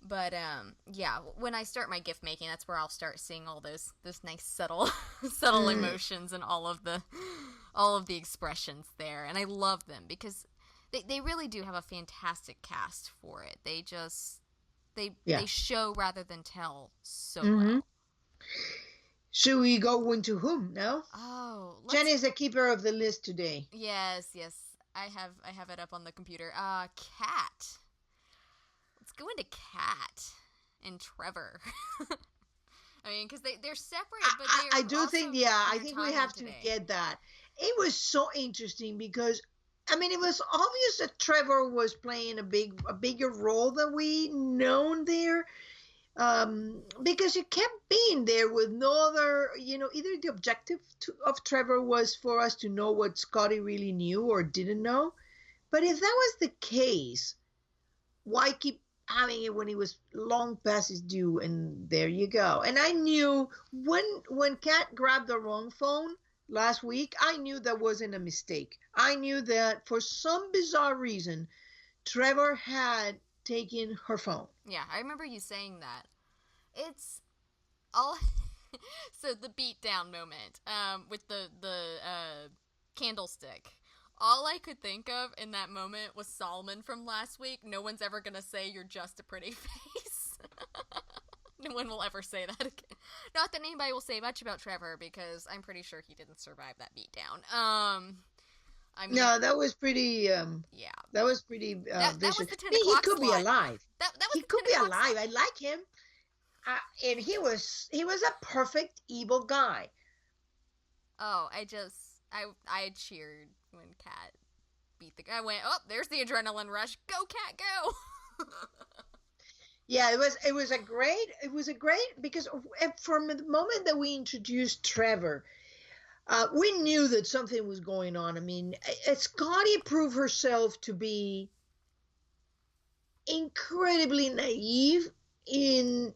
S1: But yeah, when I start my gift making, that's where I'll start seeing all those nice subtle emotions and all of the expressions there, and I love them because they really do have a fantastic cast for it. They show rather than tell so well.
S2: Should we go into whom now?
S1: Oh,
S2: Jen is the keeper of the list today.
S1: Yes, I have it up on the computer. Kat. Let's go into Kat and Trevor. I mean, because they're separated, but
S2: I do think, I think we have to get that. It was so interesting because, I mean, it was obvious that Trevor was playing a bigger role than we known there, because he kept being there with no other, either the objective of Trevor was for us to know what Scotty really knew or didn't know. But if that was the case, why keep having it when he was long past his due? And there you go. And I knew when Kat grabbed the wrong phone last week, I knew that wasn't a mistake. I knew that for some bizarre reason, Trevor had taken her phone.
S1: Yeah, I remember you saying that. It's all so the beatdown moment with the candlestick. All I could think of in that moment was Solomon from last week. No one's ever gonna say you're just a pretty face. No one will ever say that again. Not that anybody will say much about Trevor, because I'm pretty sure he didn't survive that beatdown. I mean,
S2: no, that was pretty.
S1: Yeah,
S2: that was pretty
S1: that
S2: vicious.
S1: was the 10 o'clock
S2: He could be alive.
S1: That was
S2: he could be alive. I like him, and he was a perfect evil guy.
S1: Oh, I cheered when Kat beat the guy. I went, oh, there's the adrenaline rush. Go, Kat, go.
S2: Yeah, it was a great because from the moment that we introduced Trevor, we knew that something was going on. I mean, Scotty proved herself to be incredibly naive in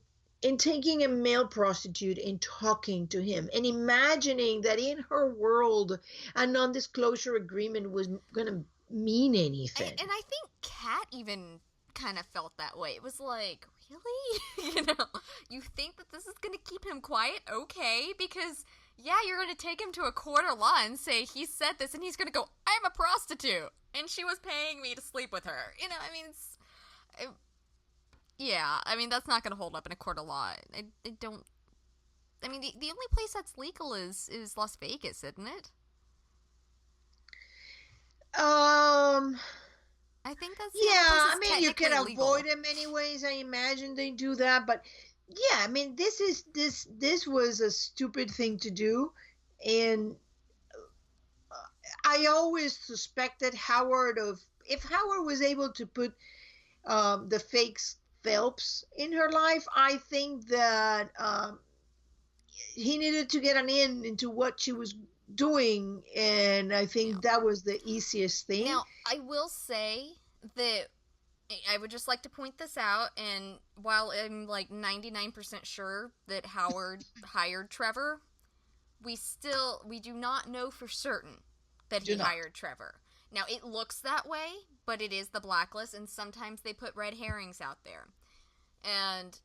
S2: taking a male prostitute and talking to him and imagining that in her world a non-disclosure agreement was going to mean anything.
S1: And I think Kat even kind of felt that way. It was like, really? You know, you think that this is going to keep him quiet? Okay, because yeah, you're going to take him to a court of law and say he said this, and he's going to go, I'm a prostitute, and she was paying me to sleep with her. You know, I mean, yeah, I mean, that's not going to hold up in a court of law. I don't. I mean, the only place that's legal is Las Vegas, isn't it?
S2: Um,
S1: I think that's the only
S2: yeah,
S1: place
S2: I
S1: that's
S2: mean, you can
S1: technically legal.
S2: avoid them anyways. I imagine they do that, but yeah, I mean, this was a stupid thing to do, and I always suspected Howard of if Howard was able to put the fake Phelps in her life, I think that he needed to get an in into what she was doing, and I
S1: Yeah.
S2: think that was the easiest thing.
S1: Now, I will say that I would just like to point this out, and while I'm like 99% sure that Howard hired Trevor, we do not know for certain that
S2: Do
S1: he
S2: not
S1: hired Trevor. Now, it looks that way, but it is the Blacklist, and sometimes they put red herrings out there. And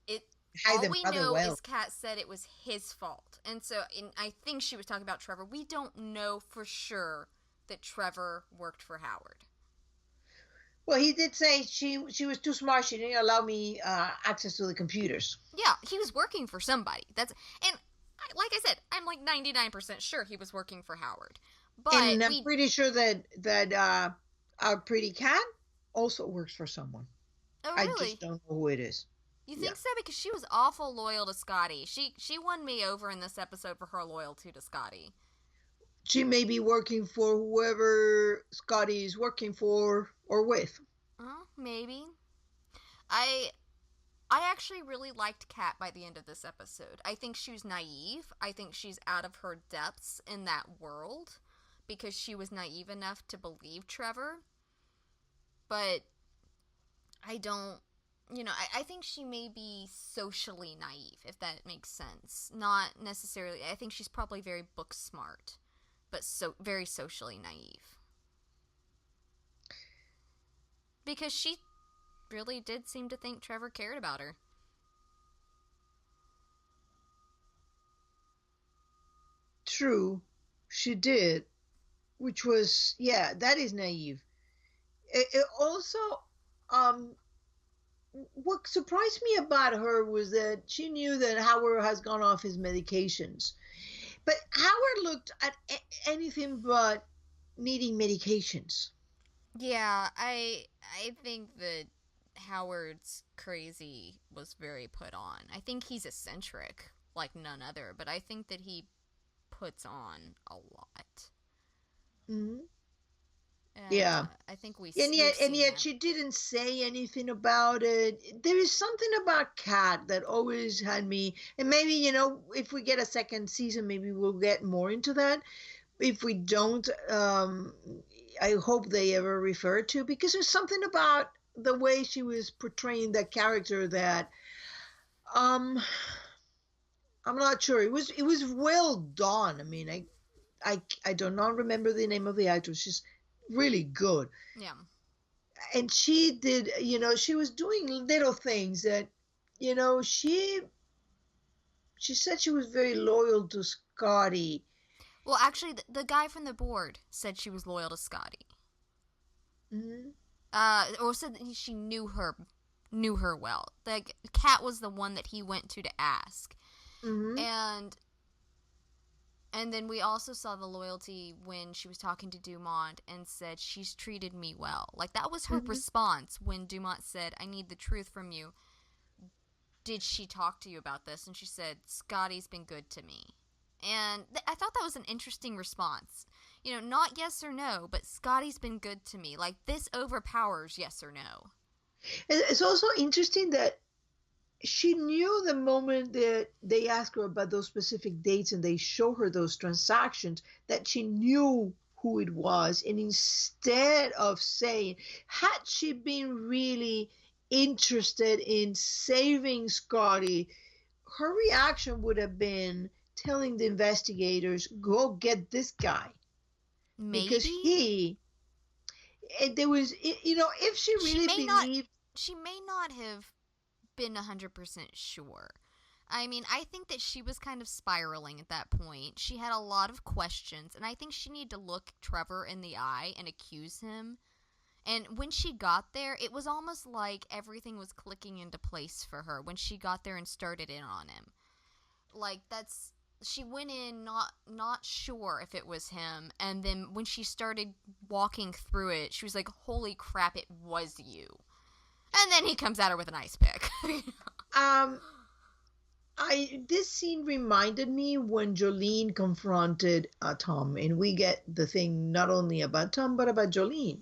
S2: hide
S1: all
S2: them
S1: we
S2: rather
S1: know
S2: well.
S1: is Kat said it was his fault. And so, I think she was talking about Trevor. We don't know for sure that Trevor worked for Howard.
S2: Well, he did say she was too smart. She didn't allow me access to the computers.
S1: Yeah, he was working for somebody. Like I said, I'm like 99% sure he was working for Howard. But
S2: And I'm pretty sure that our pretty cat also works for someone.
S1: oh
S2: I
S1: really?
S2: just don't know who it is.
S1: You
S2: Yeah.
S1: think so? Because she was awful loyal to Scotty. She won me over in this episode for her loyalty to Scotty.
S2: She may be working for whoever Scotty is working for or with.
S1: Maybe. I I actually really liked Kat by the end of this episode. I think she's naive. I think she's out of her depths in that world because she was naive enough to believe Trevor. But I don't, I think she may be socially naive, if that makes sense. Not necessarily, I think she's probably very book smart, but so very socially naive. Because she really did seem to think Trevor cared about her.
S2: True, she did, which was, yeah, that is naive. It also, um, what surprised me about her was that she knew that Howard has gone off his medications. But Howard looked at anything but needing medications.
S1: Yeah, I think that Howard's crazy was very put on. I think he's eccentric like none other, but I think that he puts on a lot.
S2: Mm-hmm.
S1: And
S2: Yeah.
S1: I think
S2: And
S1: we've
S2: yet,
S1: seen that.
S2: she didn't say anything about it. There is something about Kat that always had me. And maybe, if we get a second season, maybe we'll get more into that. If we don't, I hope they ever refer to, because there's something about the way she was portraying that character that, um, I'm not sure. It was well done. I mean, I do not remember the name of the actress. She's really good.
S1: Yeah.
S2: And she did, she was doing little things that, she said she was very loyal to Scotty.
S1: Well, actually, the guy from the board said she was loyal to Scotty.
S2: Mm-hmm.
S1: Or said that she knew her well. Like Kat was the one that he went to ask.
S2: Mm-hmm.
S1: And then we also saw the loyalty when she was talking to Dumont and said, she's treated me well. Like, that was her response when Dumont said, I need the truth from you. Did she talk to you about this? And she said, Scotty's been good to me. And I thought that was an interesting response. Not yes or no, but Scotty's been good to me. Like, this overpowers yes or no.
S2: It's also interesting that she knew the moment that they asked her about those specific dates and they show her those transactions that she knew who it was. And instead of saying, had she been really interested in saving Scotty, her reaction would have been telling the investigators, go get this guy. Because
S1: Maybe
S2: there was, if she
S1: she
S2: really
S1: may not.
S2: believed.
S1: She may not have been 100% sure. I mean, I think that she was kind of spiraling at that point. She had a lot of questions, and I think she needed to look Trevor in the eye and accuse him. And when she got there, it was almost like everything was clicking into place for her when she got there and started in on him. Like, she went in not sure if it was him, and then when she started walking through it, she was like, holy crap, it was you. And then he comes at her with an ice pick.
S2: um this scene reminded me when Jolene confronted Tom, and we get the thing not only about Tom but about Jolene.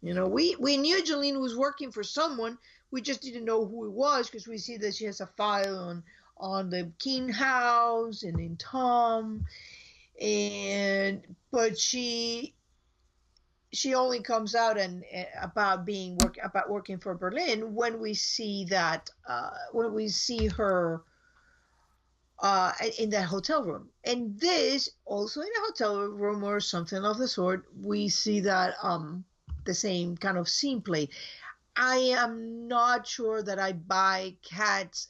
S2: We knew Jolene was working for someone. We just didn't know who it was, because we see that she has a file on the Keene house and in Tom, but she only comes out and about working for Berlin when we see her in that hotel room. And this also in a hotel room or something of the sort, we see that the same kind of scene play. I am not sure that I buy Kat's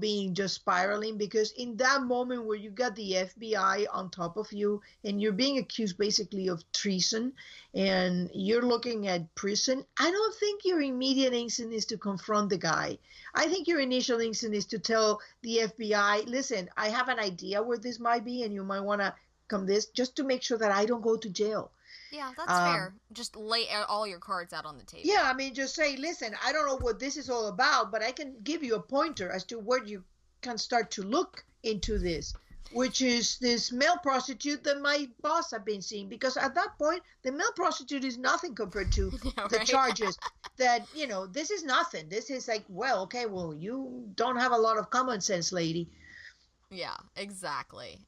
S2: being just spiraling, because in that moment where you got the FBI on top of you and you're being accused basically of treason and you're looking at prison, I don't think your immediate instinct is to confront the guy. I think your initial instinct is to tell the FBI, listen, I have an idea where this might be and you might want to come this, just to make sure that I don't go to jail.
S1: Yeah, that's fair. Just lay all your cards out on the table.
S2: Yeah, I mean, just say, listen, I don't know what this is all about, but I can give you a pointer as to where you can start to look into this, which is this male prostitute that my boss have been seeing. Because at that point, the male prostitute is nothing compared to the charges. That, this is nothing. This is like, well, okay, well, you don't have a lot of common sense, lady.
S1: Yeah, exactly.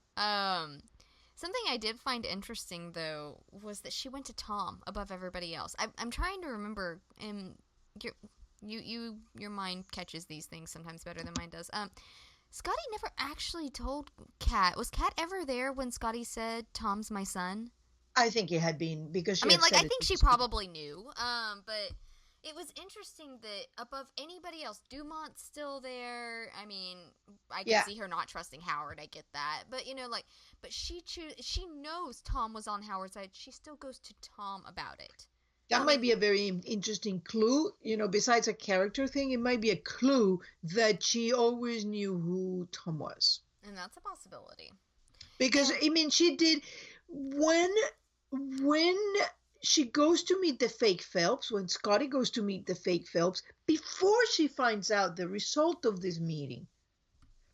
S1: Something I did find interesting, though, was that she went to Tom above everybody else. I'm trying to remember, and your mind catches these things sometimes better than mine does. Scotty never actually told Kat. Was Kat ever there when Scotty said, Tom's my son?
S2: I think it had been, because
S1: I think she probably knew, but it was interesting that above anybody else, Dumont's still there. I mean, I can see her not trusting Howard. I get that. But, but she knows Tom was on Howard's side. She still goes to Tom about it.
S2: That might be a very interesting clue. Besides a character thing, it might be a clue that she always knew who Tom was.
S1: And that's a possibility.
S2: Because, I mean, she did, when she goes to meet the fake Phelps, when Scotty goes to meet the fake Phelps, before she finds out the result of this meeting,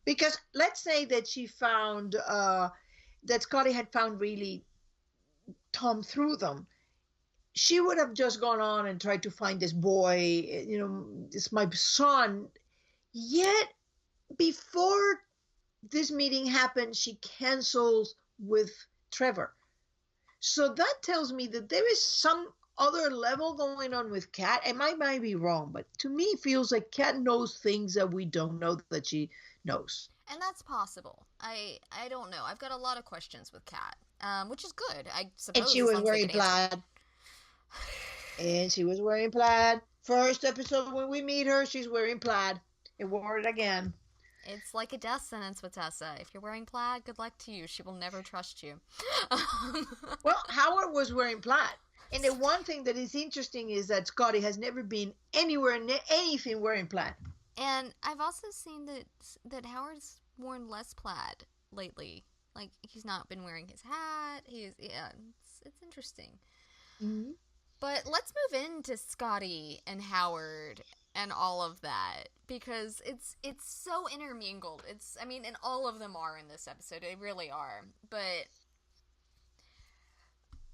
S2: because let's say that she found, that Scotty had found really Tom through them, she would have just gone on and tried to find this boy, this my son. Yet, before this meeting happened, she cancels with Trevor. So that tells me that there is some other level going on with Kat. And I might be wrong, but to me it feels like Kat knows things that we don't know that she knows.
S1: And that's possible. I don't know. I've got a lot of questions with Kat, which is good, I suppose.
S2: And she was wearing plaid. And she was wearing plaid. First episode when we meet her, she's wearing plaid. And wore it again.
S1: It's like a death sentence with Tessa. If you're wearing plaid, good luck to you. She will never trust you.
S2: Well, Howard was wearing plaid. And the one thing that is interesting is that Scotty has never been anywhere near anything wearing plaid.
S1: And I've also seen that Howard's worn less plaid lately. Like, he's not been wearing his hat. It's interesting.
S2: Mm-hmm.
S1: But let's move into Scotty and Howard and all of that, because it's so intermingled. And all of them are in this episode. They really are. But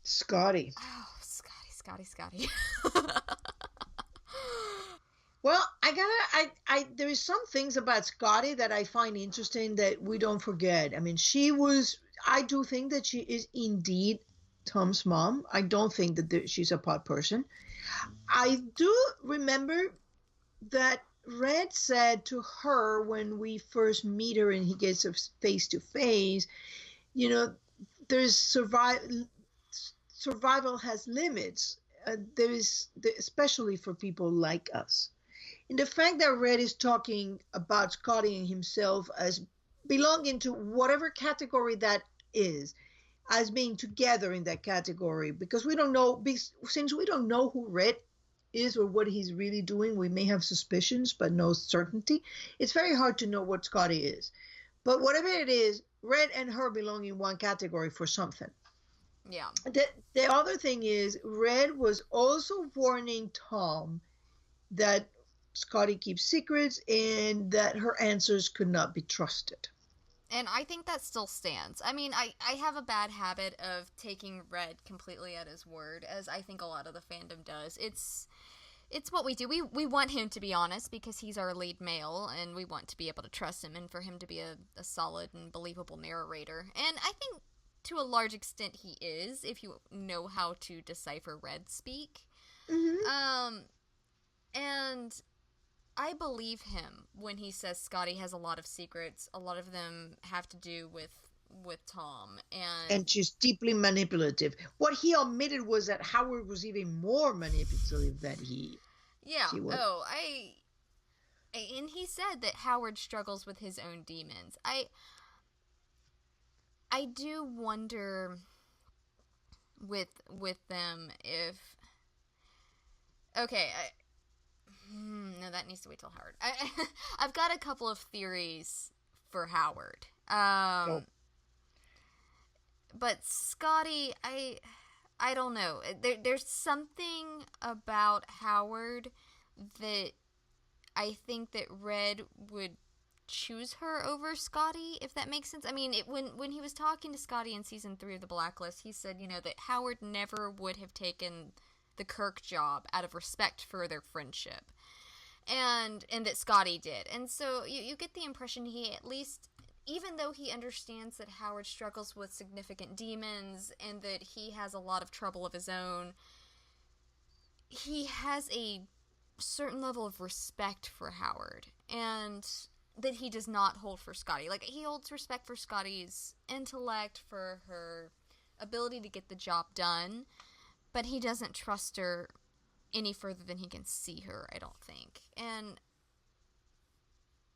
S2: Scotty.
S1: Oh, Scotty.
S2: Well, there is some things about Scotty that I find interesting that we don't forget. I mean, I do think that she is indeed Tom's mom. I don't think that she's a pot person. I do remember that Red said to her when we first meet her and he gets us face to face, you know, there's survival has limits. There is, especially for people like us. And the fact that Red is talking about Scotty and himself as belonging to whatever category that is, as being together in that category, because we don't know, since we don't know who Red is or what he's really doing, we may have suspicions, but no certainty. It's very hard to know what Scotty is. But whatever it is, Red and her belong in one category for something.
S1: Yeah.
S2: The other thing is, Red was also warning Tom that Scotty keeps secrets and that her answers could not be trusted.
S1: And I think that still stands. I mean, I have a bad habit of taking Red completely at his word, as I think a lot of the fandom does. It's what we do. We want him to be honest because he's our lead male, and we want to be able to trust him and for him to be a solid and believable narrator. And I think to a large extent he is, if you know how to decipher Red speak.
S2: Mm-hmm.
S1: And I believe him when he says Scotty has a lot of secrets. A lot of them have to do with Tom,
S2: And she's deeply manipulative. What he omitted was that Howard was even more manipulative than she was.
S1: Oh, and he said that Howard struggles with his own demons. I do wonder with them if okay. No, that needs to wait till Howard. I've got a couple of theories for Howard.
S2: Oh.
S1: But Scotty, I don't know. There's something about Howard that I think that Red would choose her over Scotty, if that makes sense. I mean, when he was talking to Scotty in season 3 of the Blacklist, he said, that Howard never would have taken the Kirk job out of respect for their friendship. And that Scotty did. And so you get the impression he at least, even though he understands that Howard struggles with significant demons and that he has a lot of trouble of his own, he has a certain level of respect for Howard, and that he does not hold for Scotty. Like, he holds respect for Scotty's intellect, for her ability to get the job done, but he doesn't trust her any further than he can see her, I don't think. And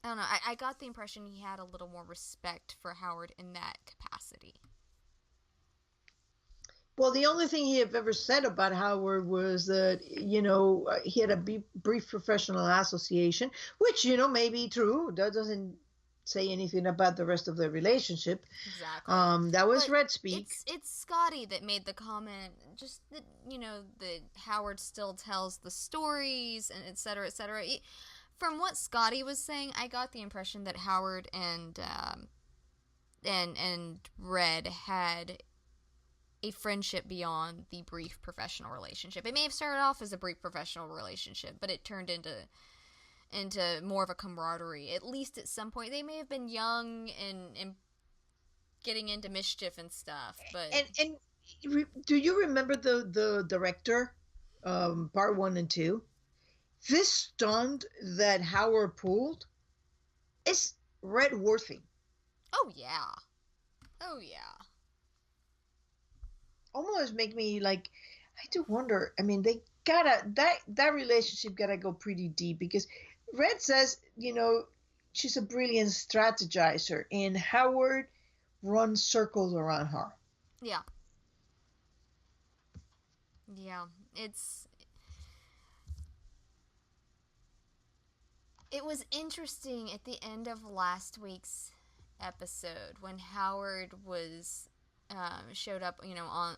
S1: I don't know, I got the impression he had a little more respect for Howard in that capacity.
S2: Well, the only thing he had ever said about Howard was that, he had a brief professional association, which, may be true. That doesn't say anything about the rest of the relationship.
S1: Exactly.
S2: That was
S1: But
S2: Red speak.
S1: It's Scotty that made the comment, just that, that Howard still tells the stories, and et cetera, et cetera. From what Scotty was saying, I got the impression that Howard and Red had a friendship beyond the brief professional relationship. It may have started off as a brief professional relationship, but it turned into more of a camaraderie. At least at some point, they may have been young and getting into mischief and stuff. But
S2: do you remember the director, part 1 and 2? This stunt that Howard pulled is Red worthy.
S1: Oh yeah.
S2: Almost make me like, I do wonder. I mean, they gotta that relationship gotta go pretty deep, because Red says, she's a brilliant strategizer, and Howard runs circles around her.
S1: Yeah. It was interesting at the end of last week's episode when Howard was showed up,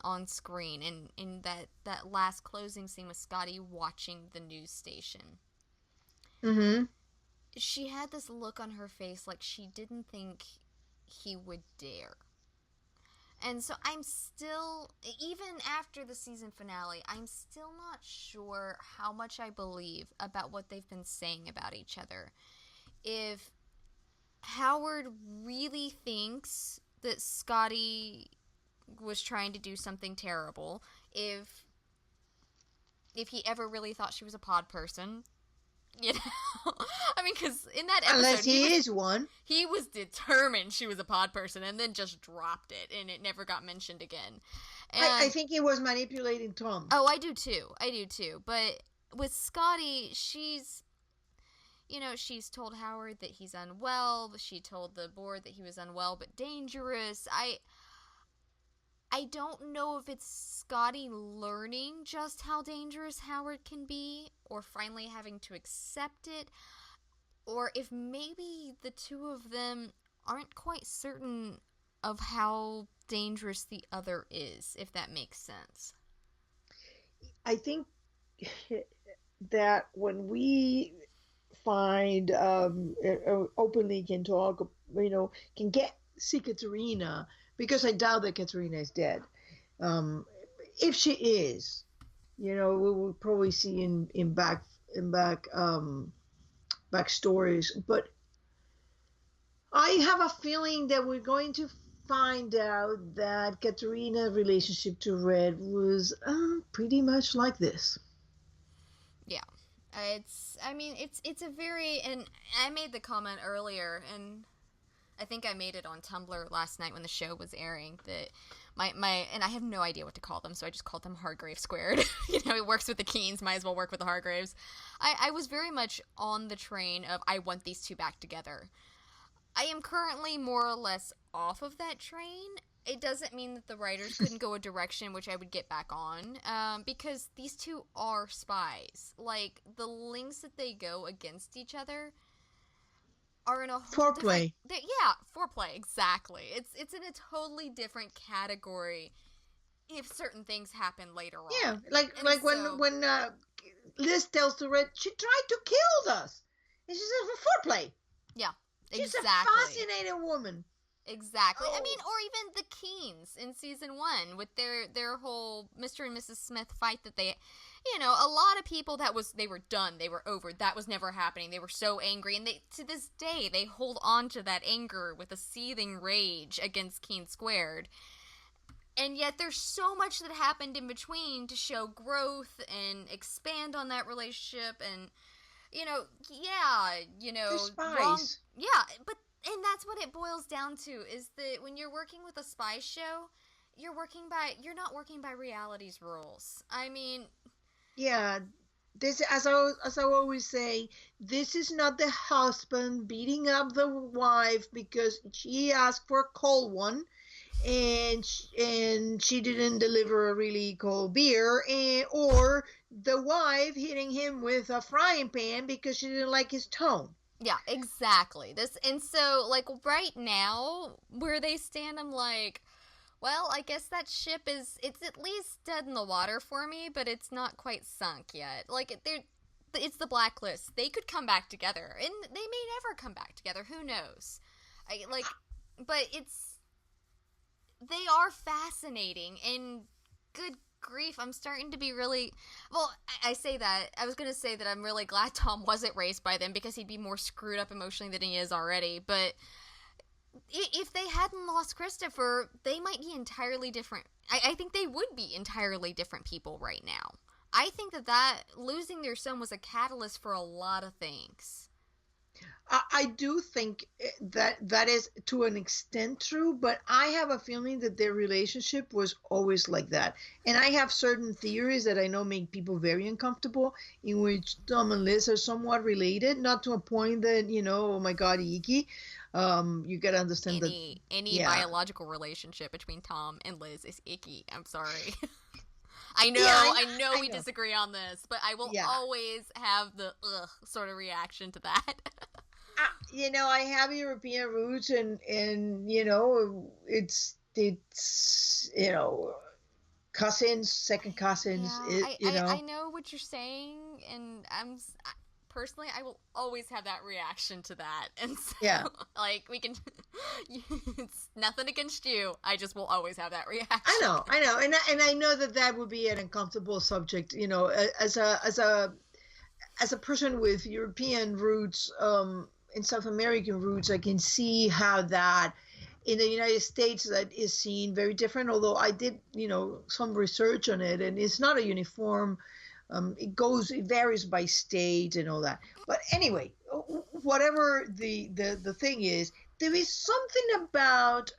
S1: on screen, and in that last closing scene with Scotty watching the news station.
S2: Mm-hmm.
S1: She had this look on her face like she didn't think he would dare. And so I'm still, even after the season finale, I'm still not sure how much I believe about what they've been saying about each other. If Howard really thinks that Scotty was trying to do something terrible, if he ever really thought she was a pod person, you know. I mean, because in that episode,
S2: Unless he is one.
S1: He was determined she was a pod person, and then just dropped it, and it never got mentioned again. And
S2: I think he was manipulating Tom.
S1: Oh, I do too. But with Scotty, she's told Howard that he's unwell. She told the board that he was unwell but dangerous. I don't know if it's Scotty learning just how dangerous Howard can be, or finally having to accept it, or if maybe the two of them aren't quite certain of how dangerous the other is, if that makes sense.
S2: I think that when we find openly can talk, can see Katerina, because I doubt that Katerina is dead. If she is, we will probably see in back stories. But I have a feeling that we're going to find out that Katerina's relationship to Red was pretty much like this.
S1: Yeah. It's a very, and I made the comment earlier, and I think I made it on Tumblr last night when the show was airing, that my and I have no idea what to call them, so I just called them Hargrave squared. It works with the Keens, might as well work with the Hargraves. I was very much on the train of, I want these two back together. I am currently more or less off of that train. It doesn't mean that the writers couldn't go a direction which I would get back on, because these two are spies. Like, the lengths that they go against each other are in a whole
S2: foreplay.
S1: Foreplay, exactly. It's in a totally different category if certain things happen later on.
S2: Yeah, like when Liz tells the Red, she tried to kill us, and she says, for foreplay.
S1: Yeah,
S2: she's
S1: exactly.
S2: a fascinating woman.
S1: Exactly. Oh. I mean, or even the Keens in season 1 with their whole Mr. and Mrs. Smith fight that they, a lot of people they were done, they were over, that was never happening. They were so angry, and they, to this day, they hold on to that anger with a seething rage against Keen Squared. And yet there's so much that happened in between to show growth and expand on that relationship, and
S2: They're spies.
S1: wrong, yeah, but. And that's what it boils down to, is that when you're working with a spy show, you're not working by reality's rules. I mean,
S2: yeah, this, as I always say, this is not the husband beating up the wife because she asked for a cold one, and she didn't deliver a really cold beer, or the wife hitting him with a frying pan because she didn't like his tone.
S1: Yeah, exactly. And so, like, right now, where they stand, I'm like, well, I guess that ship it's at least dead in the water for me, but it's not quite sunk yet. Like, it's the Blacklist. They could come back together, and they may never come back together. Who knows? But they are fascinating, and good grief, I'm starting to be really, well, I say that, I was going to say that I'm really glad Tom wasn't raised by them, because he'd be more screwed up emotionally than he is already, but if they hadn't lost Christopher, they might be entirely different. I think they would be entirely different people right now. I think that losing their son was a catalyst for a lot of things.
S2: I do think that is to an extent true, but I have a feeling that their relationship was always like that. And I have certain theories that I know make people very uncomfortable, in which Tom and Liz are somewhat related, not to a point that, oh my God, icky. You gotta understand
S1: any biological relationship between Tom and Liz is icky. I'm sorry. I know we disagree on this, but I will always have the sort of reaction to that.
S2: I have European roots, and it's cousins, second cousins.
S1: Yeah, I know what you're saying, and personally, I will always have that reaction to that, and so, like, we can. It's nothing against you. I just will always have that reaction.
S2: I know, and I know that would be an uncomfortable subject. As a person with European roots, and South American roots, I can see how that in the United States that is seen very different. Although I did, some research on it, and it's not a uniform. It varies by state and all that. But anyway, whatever the thing is, there is something about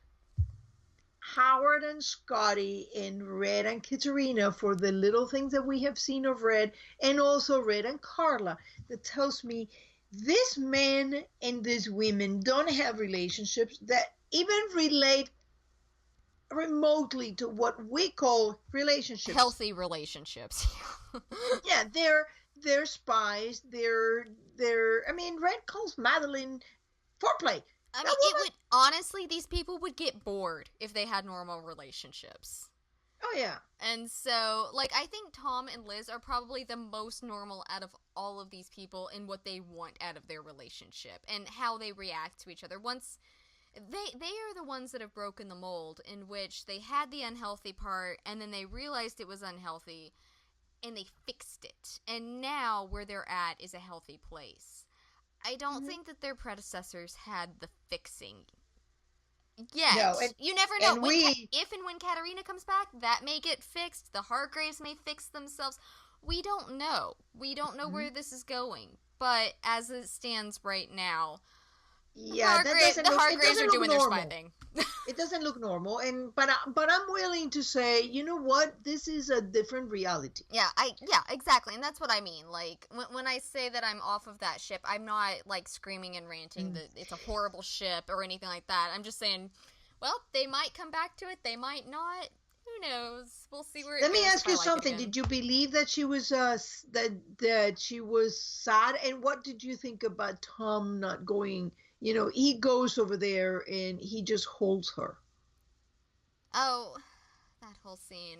S2: Howard and Scotty and Red and Katerina, for the little things that we have seen of Red, and also Red and Carla, that tells me these men and these women don't have relationships that even relate remotely to what we call relationships.
S1: Healthy relationships.
S2: Yeah, they're spies. I mean, Red calls Madeline foreplay.
S1: I mean, it would, honestly, these people would get bored if they had normal relationships.
S2: Oh, yeah.
S1: And so, like, I think Tom and Liz are probably the most normal out of all of these people in what they want out of their relationship and how they react to each other. Once they are the ones that have broken the mold, in which they had the unhealthy part and then they realized it was unhealthy and they fixed it. And now where they're at is a healthy place. I don't think that their predecessors had the fixing yet. No, you never know. If and when Katerina comes back, that may get fixed. The Hargraves may fix themselves. We don't know. We don't know where this is going. But as it stands right now, the Hargraves are doing their spy thing.
S2: It doesn't look normal, but I'm willing to say, you know what? This is a different reality.
S1: Yeah, exactly, and that's what I mean. Like when I say that I'm off of that ship, I'm not like screaming and ranting that it's a horrible ship or anything like that. I'm just saying, well, they might come back to it, they might not. Who knows? We'll see where it goes.
S2: Let me ask you something. Did you believe that she was that she was sad? And what did you think about Tom not going? He goes over there and he just holds her.
S1: Oh, that whole scene.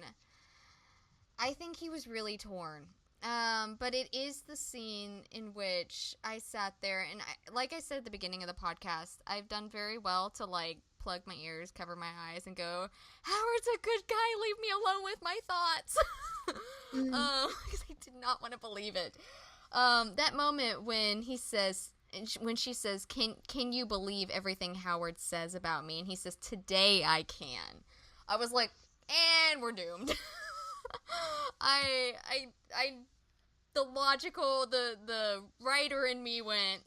S1: I think he was really torn. But it is the scene in which I sat there and like I said at the beginning of the podcast, I've done very well to like plug my ears, cover my eyes, and go, Howard's a good guy, leave me alone with my thoughts. Because I did not want to believe it. That moment when he says, when she says, can you believe everything Howard says about me? And he says, today I can. I was like, and we're doomed. The writer in me went,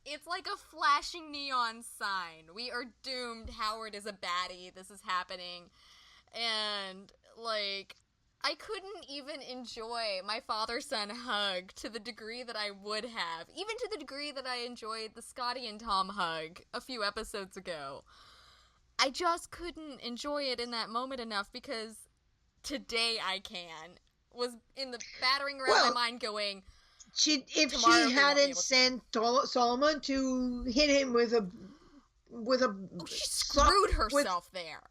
S1: it's like a flashing neon sign. We are doomed. Howard is a baddie. This is happening. And, like, I couldn't even enjoy my father-son hug to the degree that I would have. Even to the degree that I enjoyed the Scotty and Tom hug a few episodes ago. I just couldn't enjoy it in that moment enough because today I can was in the battering around my mind going,
S2: if she hadn't sent Solomon to hit him with a
S1: she screwed herself there.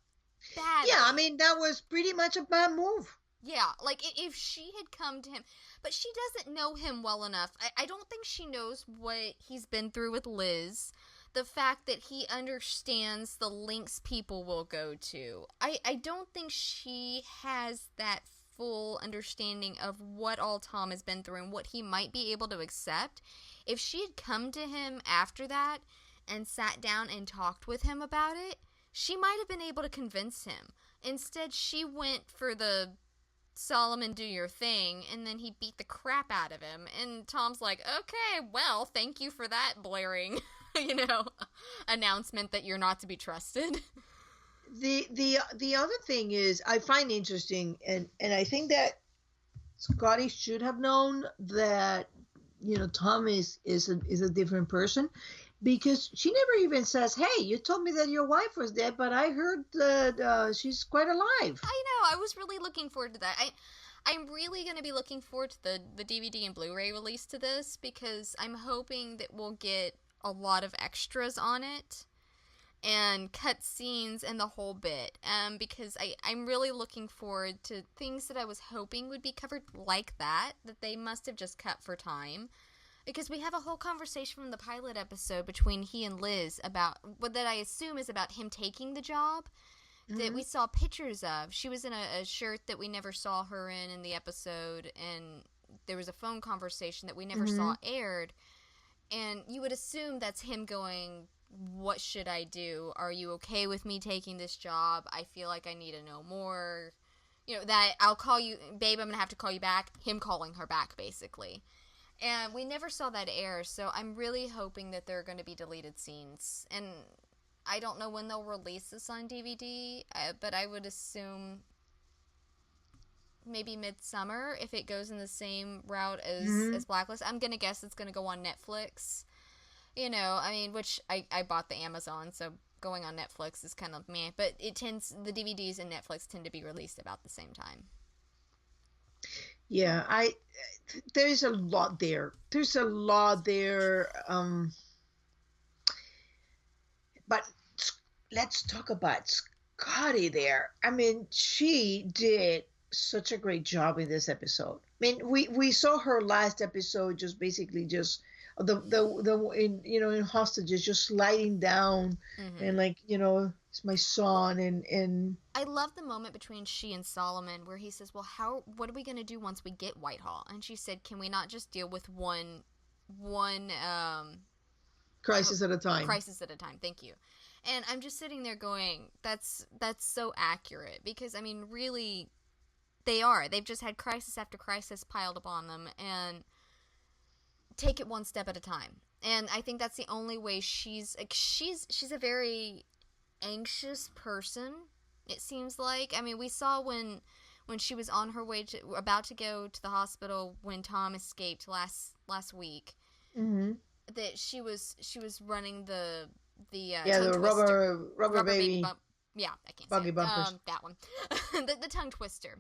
S1: Badly.
S2: Yeah, I mean, that was pretty much a bad move.
S1: Yeah, like, if she had come to him, but she doesn't know him well enough. I don't think she knows what he's been through with Liz. The fact that he understands the lengths people will go to. I don't think she has that full understanding of what all Tom has been through and what he might be able to accept. If she had come to him after that and sat down and talked with him about it, she might have been able to convince him. Instead, she went for the Solomon, do your thing, and then he beat the crap out of him. And Tom's like, okay, well, thank you for that blaring, announcement that you're not to be trusted.
S2: The other thing is, I find interesting, and I think that Scotty should have known that, Tom is a different person, because she never even says, hey, you told me that your wife was dead, but I heard that she's quite alive.
S1: I know. I was really looking forward to that. I'm really going to be looking forward to the DVD and Blu-ray release to this, because I'm hoping that we'll get a lot of extras on it and cut scenes and the whole bit, because I'm really looking forward to things that I was hoping would be covered like that they must have just cut for time. Because we have a whole conversation from the pilot episode between he and Liz about what that I assume is about him taking the job that we saw pictures of. She was in a shirt that we never saw her in the episode, and there was a phone conversation that we never saw aired. And you would assume that's him going, what should I do? Are you okay with me taking this job? I feel like I need to know more. That I'll call you, babe, I'm going to have to call you back. Him calling her back, basically. And we never saw that air, so I'm really hoping that there are going to be deleted scenes. And I don't know when they'll release this on DVD, but I would assume maybe midsummer if it goes in the same route as Blacklist. I'm going to guess it's going to go on Netflix. Which I bought the Amazon, so going on Netflix is kind of meh. But the DVDs and Netflix tend to be released about the same time.
S2: Yeah, there's a lot there. There's a lot there. But let's talk about Scotty there. I mean, she did such a great job in this episode. I mean, we saw her last episode just basically just in hostages just sliding down and it's my son and
S1: I love the moment between she and Solomon where he says, well, what are we going to do once we get Whitehall? And she said, can we not just deal with one
S2: crisis at a time?
S1: Crisis at a time. Thank you. And I'm just sitting there going, that's so accurate, because I mean, really, they've just had crisis after crisis piled upon them, and take it one step at a time. And I think that's the only way she's a very anxious person, it seems like. I mean, we saw when she was on her way about to go to the hospital when Tom escaped last week, that she was running the tongue
S2: rubber baby
S1: bump. Yeah, I can't
S2: buggy
S1: say it.
S2: bumpers.
S1: That one. the tongue twister.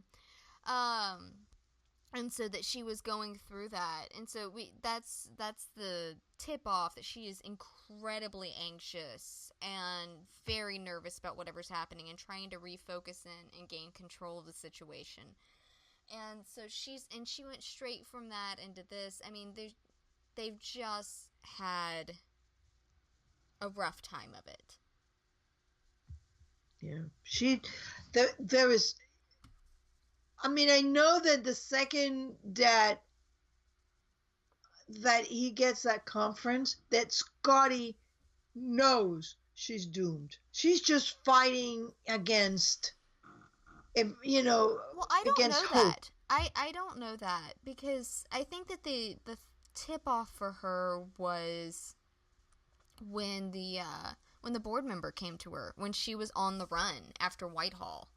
S1: And so that she was going through that, and so that's the tip off that she is incredibly anxious and very nervous about whatever's happening and trying to refocus and gain control of the situation. And so she went straight from that into this. I mean, they've just had a rough time of it.
S2: Yeah, there is. I mean, I know that the second that he gets that conference, that Scotty knows she's doomed. She's just fighting against,
S1: Well, I don't
S2: against
S1: know
S2: hope.
S1: that. I don't know that, because I think that the tip off for her was when the board member came to her when she was on the run after Whitehall.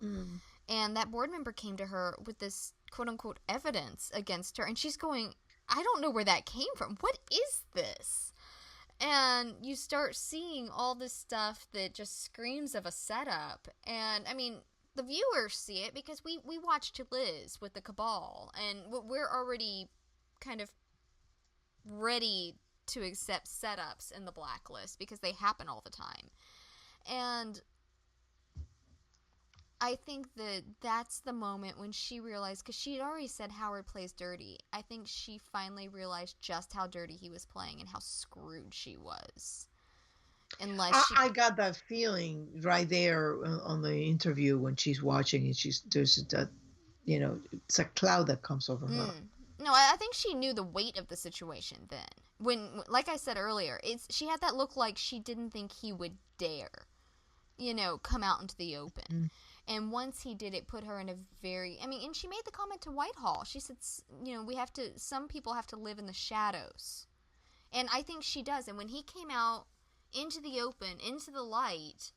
S1: And that board member came to her with this quote-unquote evidence against her. And she's going, I don't know where that came from. What is this? And you start seeing all this stuff that just screams of a setup. And, I mean, the viewers see it because we watched Liz with the Cabal. And we're already kind of ready to accept setups in the Blacklist because they happen all the time. And I think that's the moment when she realized, because she had already said Howard plays dirty. I think she finally realized just how dirty he was playing and how screwed she was.
S2: I got that feeling right there on the interview when she's watching and there's that, it's a cloud that comes over her.
S1: No, I think she knew the weight of the situation then. When, like I said earlier, she had that look like she didn't think he would dare, come out into the open. And once he did, it put her in a very, and she made the comment to Whitehall. She said, some people have to live in the shadows. And I think she does. And when he came out into the open, into the light,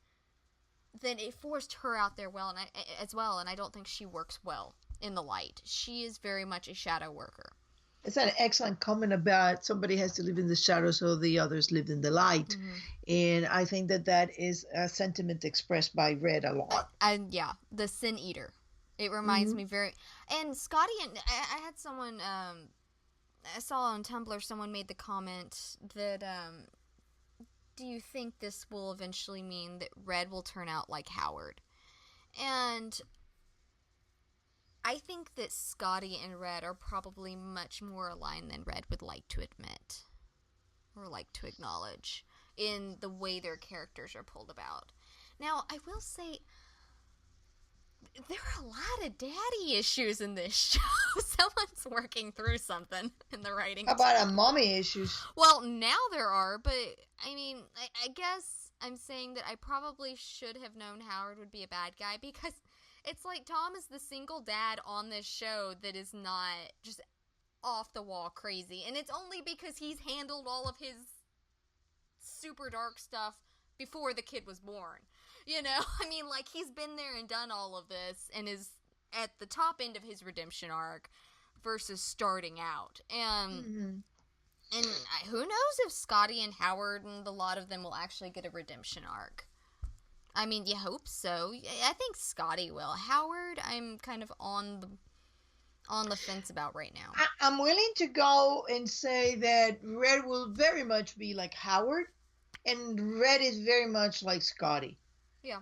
S1: then it forced her out there as well. And I don't think she works well in the light. She is very much a shadow worker.
S2: It's an excellent comment about somebody has to live in the shadows so the others live in the light. And I think that is a sentiment expressed by Red a lot.
S1: And yeah, the Sin Eater. It reminds me very... And Scotty, I had someone... I saw on Tumblr someone made the comment that... do you think this will eventually mean that Red will turn out like Howard? And I think that Scotty and Red are probably much more aligned than Red would like to admit. Or like to acknowledge. In the way their characters are pulled about. Now, I will say... there are a lot of daddy issues in this show. Someone's working through something in the writing.
S2: How about mommy issues?
S1: Well, now there are, but I mean, I guess I'm saying that I probably should have known Howard would be a bad guy, because it's like Tom is the single dad on this show that is not just off the wall crazy, and it's only because he's handled all of his super dark stuff before the kid was born. You know, I mean, like, he's been there and done all of this and is at the top end of his redemption arc versus starting out. And who knows if Scotty and Howard and the lot of them will actually get a redemption arc. I mean, you hope so. I think Scotty will. Howard, I'm kind of on the fence about right now.
S2: I'm willing to go and say that Red will very much be like Howard, and Red is very much like Scotty.
S1: Yeah.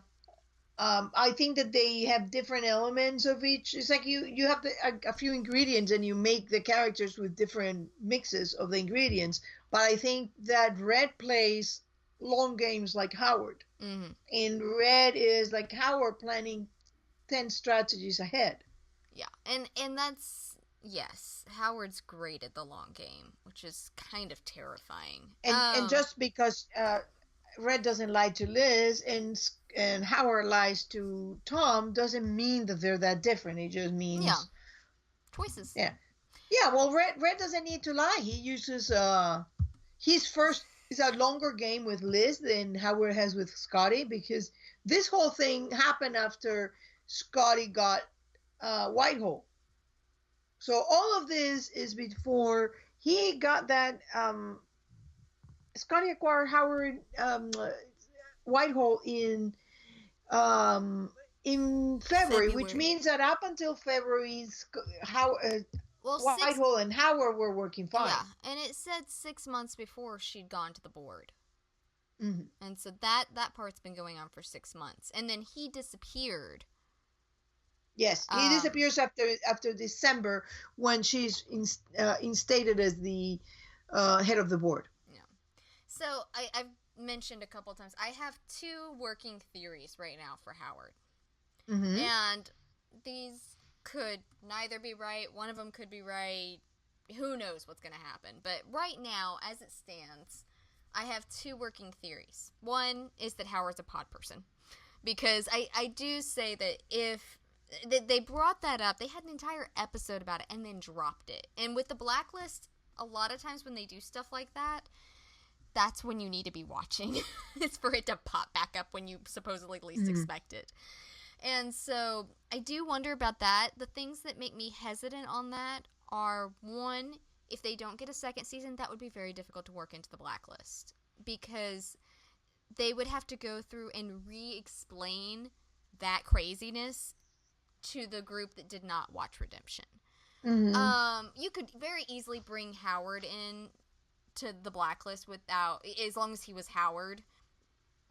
S2: I think that they have different elements of each. It's like you have a few ingredients and you make the characters with different mixes of the ingredients. But I think that Red plays long games like Howard.
S1: Mm-hmm.
S2: And Red is like Howard, planning 10 strategies ahead.
S1: Yeah, and that's, yes, Howard's great at the long game, which is kind of terrifying.
S2: And just because Red doesn't lie to Liz and Howard lies to Tom doesn't mean that they're that different. It just means
S1: choices.
S2: Yeah. Well, Red doesn't need to lie. He uses his first is a longer game with Liz than Howard has with Scotty, because this whole thing happened after Scotty got Whitehall. So all of this is before he got that. Scotty acquired Howard Whitehall in February, which means that up until February, Whitehall and Howard were working fine.
S1: Yeah, and it said 6 months before she'd gone to the board.
S2: Mm-hmm.
S1: And so that part's been going on for 6 months. And then he disappeared.
S2: Yes, he disappears after December, when she's instated as the head of the board.
S1: Yeah. So I've mentioned a couple times, I have 2 working theories right now for Howard.
S2: Mm-hmm.
S1: And these could neither be right. One of them could be right. Who knows what's going to happen. But right now, as it stands, I have 2 working theories. One is that Howard's a pod person. Because I do say that if they brought that up, they had an entire episode about it and then dropped it. And with the Blacklist, a lot of times when they do stuff like that, that's when you need to be watching. It's for it to pop back up when you supposedly least expect it. And so I do wonder about that. The things that make me hesitant on that are, one, if they don't get a second season, that would be very difficult to work into the Blacklist, because they would have to go through and re-explain that craziness to the group that did not watch Redemption.
S2: Mm-hmm.
S1: You could very easily bring Howard in to the Blacklist as long as he was Howard.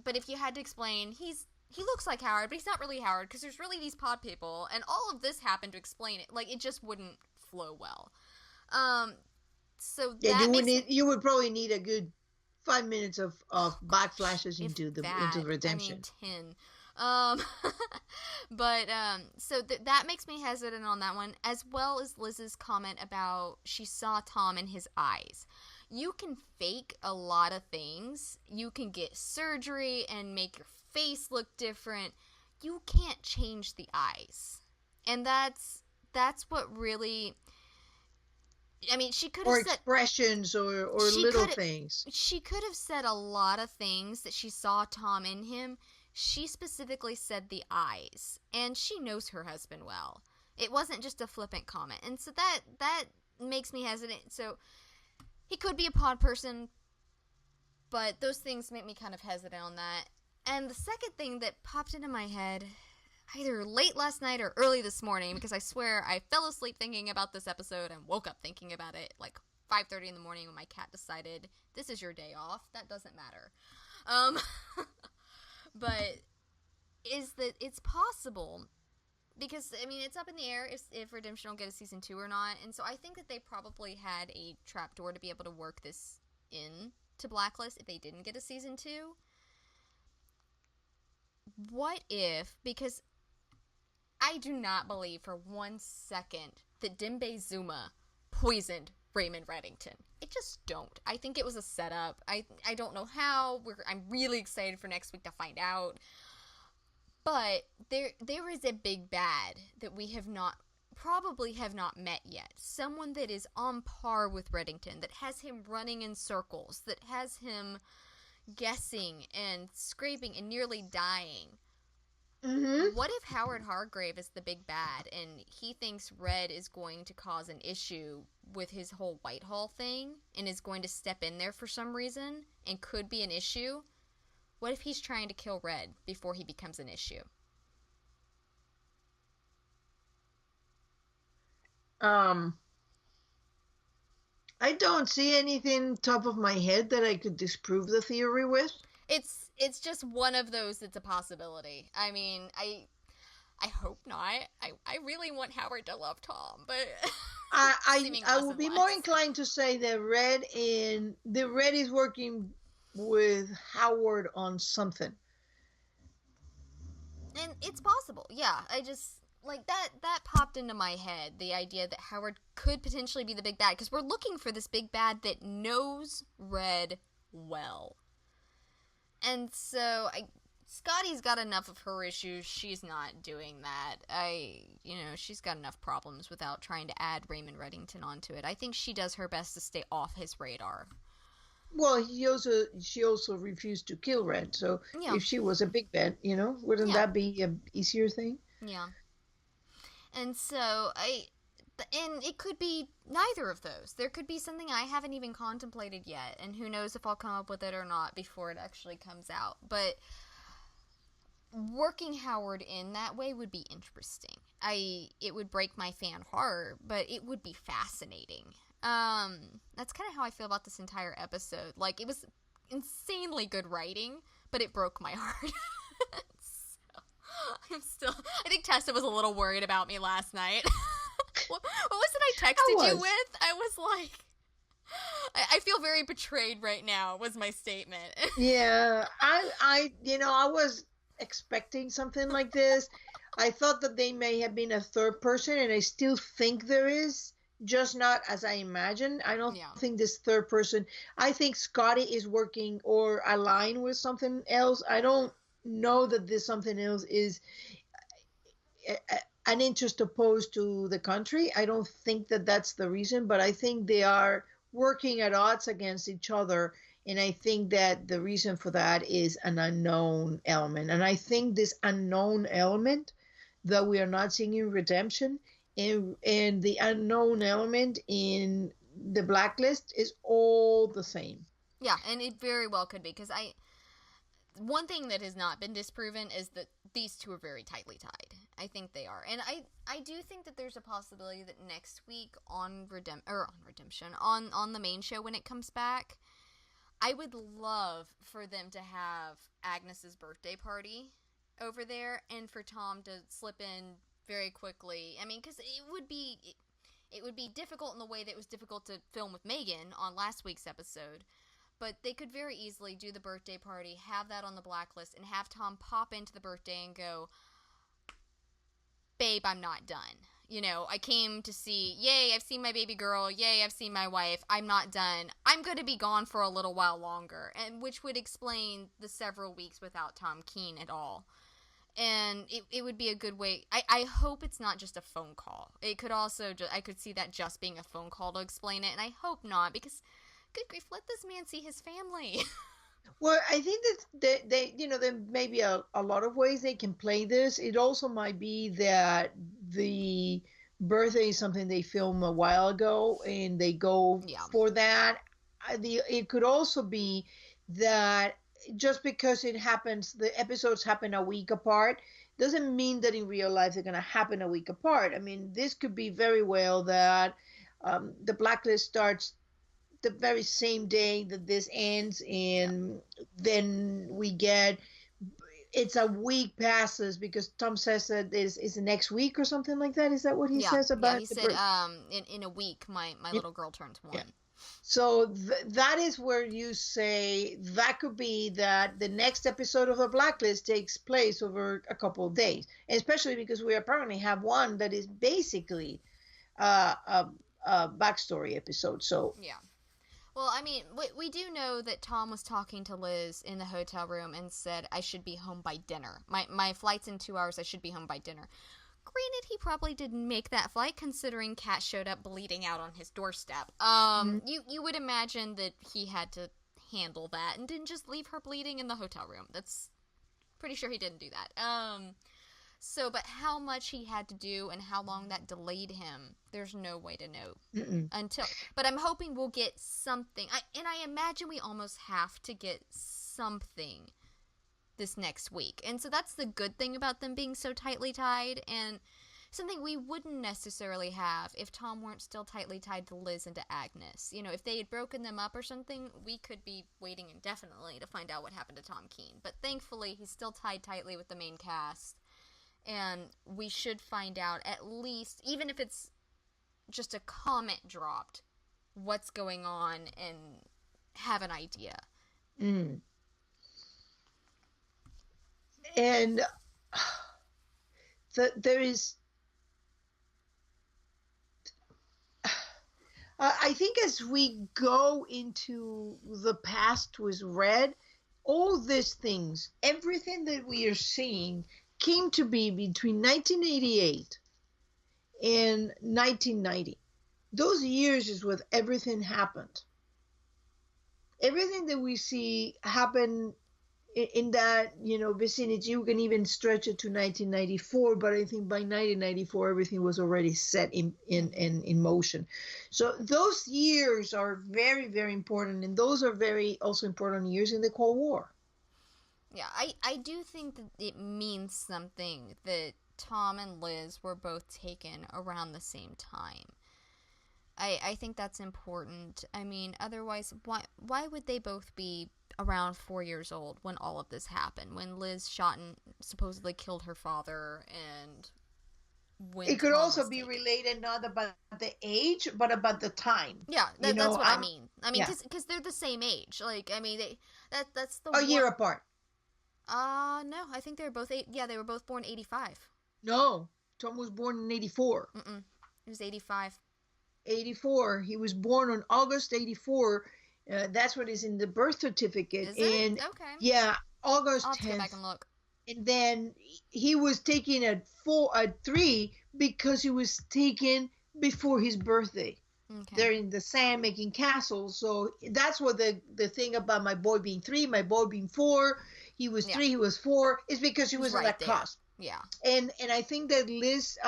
S1: But if you had to explain, he looks like Howard, but he's not really Howard, because there's really these pod people, and all of this happened to explain it. Like, it just wouldn't flow well. So
S2: yeah, you would probably need a good 5 minutes of backflashes into Redemption.
S1: I mean, 10. But so that makes me hesitant on that one, as well as Liz's comment about she saw Tom in his eyes. You can fake a lot of things. You can get surgery and make your face look different. You can't change the eyes. And that's what really, I mean, she could have said
S2: expressions or little things.
S1: She could have said a lot of things that she saw Tom in him. She specifically said the eyes, and she knows her husband well. It wasn't just a flippant comment. And so that makes me hesitant. So he could be a pod person, but those things make me kind of hesitant on that. And the second thing that popped into my head, either late last night or early this morning, because I swear I fell asleep thinking about this episode and woke up thinking about it like 5:30 in the morning when my cat decided, this is your day off. That doesn't matter. But is that it's possible, because, I mean, it's up in the air if Redemption will get a season 2 or not. And so I think that they probably had a trapdoor to be able to work this in to Blacklist if they didn't get a season 2. What if, because I do not believe for 1 second that Dembe Zuma poisoned Raymond Reddington. I just don't. I think it was a setup. I don't know how. I'm really excited for next week to find out. But there is a big bad that we probably have not met yet. Someone that is on par with Reddington, that has him running in circles, that has him guessing and scraping and nearly dying.
S2: Mm-hmm.
S1: What if Howard Hargrave is the big bad and he thinks Red is going to cause an issue with his whole Whitehall thing and is going to step in there for some reason and could be an issue? What if he's trying to kill Red before he becomes an issue?
S2: I don't see anything top of my head that I could disprove the theory with.
S1: It's just one of those that's a possibility. I mean, I hope not. I really want Howard to love Tom, but
S2: I would be more inclined to say that Red is working with Howard on something.
S1: And it's possible. Yeah, I just like that popped into my head, the idea that Howard could potentially be the big bad, because we're looking for this big bad that knows Red well. And so Scotty's got enough of her issues. She's not doing that. She's got enough problems without trying to add Raymond Reddington onto it. I think she does her best to stay off his radar.
S2: Well, she also refused to kill Red. So yeah. If she was a big bad, wouldn't that be an easier thing?
S1: Yeah. And so and it could be neither of those. There could be something I haven't even contemplated yet, and who knows if I'll come up with it or not before it actually comes out. But working Howard in that way would be interesting. It would break my fan heart, but it would be fascinating. That's kind of how I feel about this entire episode. Like, it was insanely good writing, but it broke my heart. I think Tessa was a little worried about me last night. What was it I texted you with? I was like, I feel very betrayed right now, was my statement.
S2: Yeah, I was expecting something like this. I thought that they may have been a third person, and I still think there is, just not as I imagine. I don't think this third person, I think Scotty is working or aligned with something else. I don't know that this something else is an interest opposed to the country. I don't think that that's the reason, but I think they are working at odds against each other. And I think that the reason for that is an unknown element. And I think this unknown element that we are not seeing in Redemption and the unknown element in the Blacklist is all the same.
S1: Yeah, and it very well could be, because one thing that has not been disproven is that these two are very tightly tied. I think they are. And I do think that there's a possibility that next week on Redemption, on the main show when it comes back, I would love for them to have Agnes's birthday party over there and for Tom to slip in very quickly. I mean, because it would be difficult in the way that it was difficult to film with Megan on last week's episode. But they could very easily do the birthday party, have that on the Blacklist, and have Tom pop into the birthday and go, babe, I'm not done. I came to see, yay, I've seen my baby girl, yay, I've seen my wife, I'm not done. I'm going to be gone for a little while longer, and which would explain the several weeks without Tom Keene at all. And it would be a good way. I hope it's not just a phone call. It could also, I could see that just being a phone call to explain it, and I hope not, because good grief, let this man see his family.
S2: Well, I think that there may be a lot of ways they can play this. It also might be that the birthday is something they filmed a while ago and they go for that. It could also be that just because it happens, the episodes happen a week apart, doesn't mean that in real life they're going to happen a week apart. I mean, this could be very well that the Blacklist starts the very same day that this ends, and then we get, it's a week passes because Tom says that is the next week or something like that. Is that what he says about?
S1: Yeah, he said in a week my little girl turns 1.
S2: So that is where you say that could be that the next episode of the Blacklist takes place over a couple of days, especially because we apparently have one that is basically a backstory episode. So
S1: Yeah. Well, I mean, we do know that Tom was talking to Liz in the hotel room and said, I should be home by dinner. My flight's in 2 hours. I should be home by dinner. Granted, he probably didn't make that flight, considering Kat showed up bleeding out on his doorstep. You would imagine that he had to handle that and didn't just leave her bleeding in the hotel room. That's pretty sure he didn't do that. But how much he had to do and how long that delayed him, there's no way to know until. But I'm hoping we'll get something. I imagine we almost have to get something this next week. And so that's the good thing about them being so tightly tied, and something we wouldn't necessarily have if Tom weren't still tightly tied to Liz and to Agnes. You know, if they had broken them up or something, we could be waiting indefinitely to find out what happened to Tom Keene. But thankfully, he's still tied tightly with the main cast, and we should find out at least, even if it's just a comment dropped, what's going on and have an idea.
S2: And there is, I think as we go into the past with Red, all these things, everything that we are seeing came to be between 1988 and 1990. Those years is when everything happened. Everything that we see happen in that, vicinity. You can even stretch it to 1994, but I think by 1994 everything was already set in motion. So those years are very, very important, and those are very also important years in the Cold War.
S1: Yeah, I do think that it means something that Tom and Liz were both taken around the same time. I think that's important. I mean, otherwise, why would they both be around 4 years old when all of this happened? When Liz shot and supposedly killed her father, and when
S2: it could
S1: Tom
S2: also
S1: was
S2: be
S1: taken.
S2: Related not about the age, but about the time.
S1: Yeah, that's what I mean. I mean, because they're the same age. Like, I mean, that's the
S2: a year apart.
S1: No, I think they were both they were both born 85.
S2: No, Tom was born in 84.
S1: He was 85.
S2: 84. He was born on August 84. That's what is in the birth certificate.
S1: Is it? Okay.
S2: Yeah, August 10th.
S1: I'll have to go back and look.
S2: And then he was taken at 3 because he was taken before his birthday. Okay. They're in the sand making castles. So that's what the thing about my boy being 3, my boy being 4. He was 3, he was 4, is because he was right on that cusp.
S1: Yeah.
S2: And I think that Liz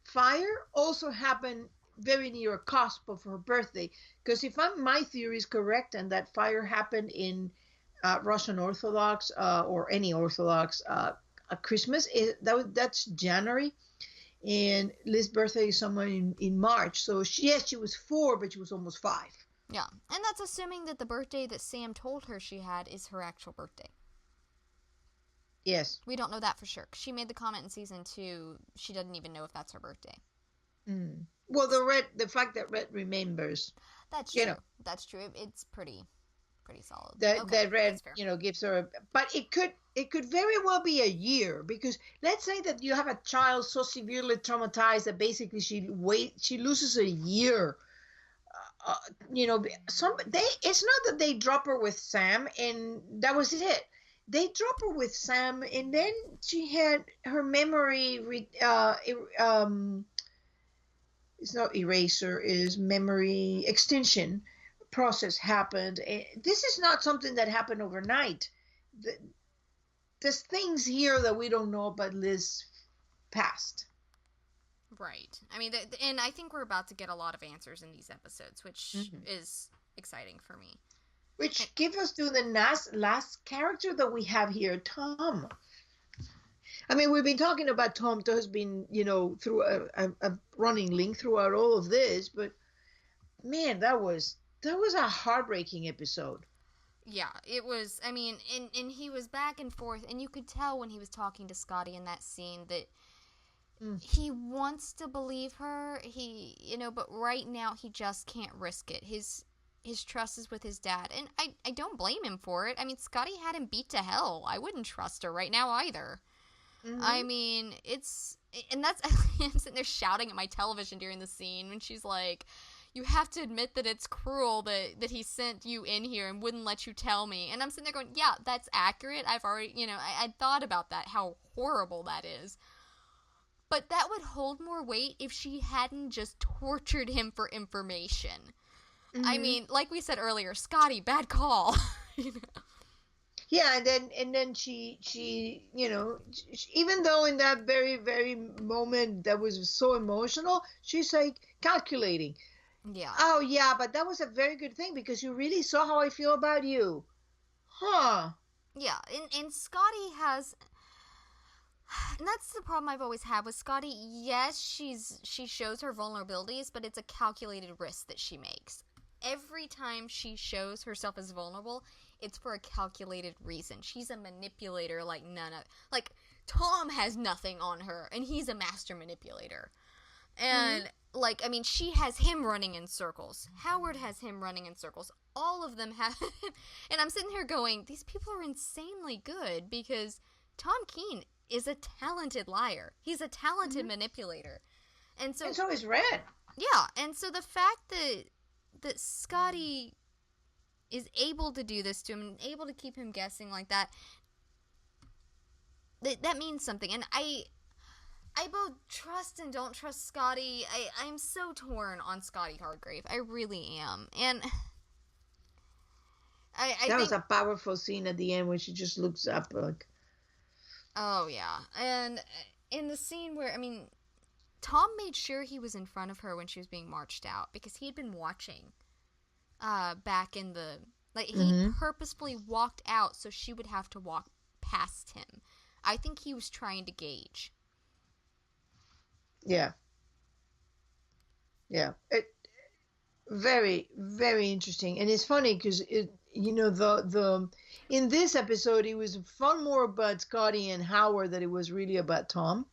S2: fire also happened very near a cusp of her birthday, because if my theory is correct, and that fire happened in Russian Orthodox or any Orthodox Christmas, that's January, and Liz's birthday is somewhere in March. So she was 4, but she was almost 5.
S1: Yeah, and that's assuming that the birthday that Sam told her she had is her actual birthday.
S2: Yes.
S1: We don't know that for sure. She made the comment in season 2. She doesn't even know if that's her birthday.
S2: Well, the fact that Red remembers.
S1: That's true. That's true. It's pretty solid.
S2: That Red, gives her. But it could very well be a year, because let's say that you have a child so severely traumatized that basically she loses a year. It's not that they drop her with Sam and that was it. They drop her with Sam, and then she had her memory. It's not eraser, is memory extension process happened. And this is not something that happened overnight. There's things here that we don't know about Liz's past.
S1: Right. I mean, and I think we're about to get a lot of answers in these episodes, which is exciting for me.
S2: Which gives us to the last character that we have here, Tom. I mean, we've been talking about Tom. There has been, through a running link throughout all of this, but man, that was a heartbreaking episode.
S1: Yeah, it was. I mean, and he was back and forth, and you could tell when he was talking to Scotty in that scene that he wants to believe her. But right now he just can't risk it. His his trust is with his dad. And I don't blame him for it. I mean, Scotty had him beat to hell. I wouldn't trust her right now either. I mean, and that's, I'm sitting there shouting at my television during the scene when she's like, you have to admit that it's cruel that he sent you in here and wouldn't let you tell me. And I'm sitting there going, yeah, that's accurate. I've already, I thought about that, how horrible that is. But that would hold more weight if she hadn't just tortured him for information. I mean, like we said earlier, Scotty, bad call.
S2: Yeah, and then she even though in that very very moment that was so emotional, she's like calculating.
S1: Yeah.
S2: Oh yeah, but that was a very good thing because you really saw how I feel about you, huh?
S1: Yeah, and Scotty has, and that's the problem I've always had with Scotty. Yes, she shows her vulnerabilities, but it's a calculated risk that she makes. Every time she shows herself as vulnerable, it's for a calculated reason. She's a manipulator like none of... Like, Tom has nothing on her, and he's a master manipulator. And, like, I mean, she has him running in circles. Howard has him running in circles. All of them have him. And I'm sitting here going, these people are insanely good, because Tom Keene is a talented liar. He's a talented manipulator. And so
S2: is Red.
S1: Yeah, and so the fact that Scotty is able to do this to him and able to keep him guessing like that, that means something. And I both trust and don't trust Scotty. I'm so torn on Scotty Hardgrave. I really am. And I
S2: that
S1: think,
S2: was a powerful scene at the end when she just looks up like...
S1: Oh, yeah. And in the scene where, I mean, Tom made sure he was in front of her when she was being marched out because he had been watching back in the... Like, he purposefully walked out so she would have to walk past him. I think he was trying to gauge.
S2: Yeah. Yeah. Very, very interesting. And it's funny because, the in this episode, it was far more about Scotty and Howard than it was really about Tom.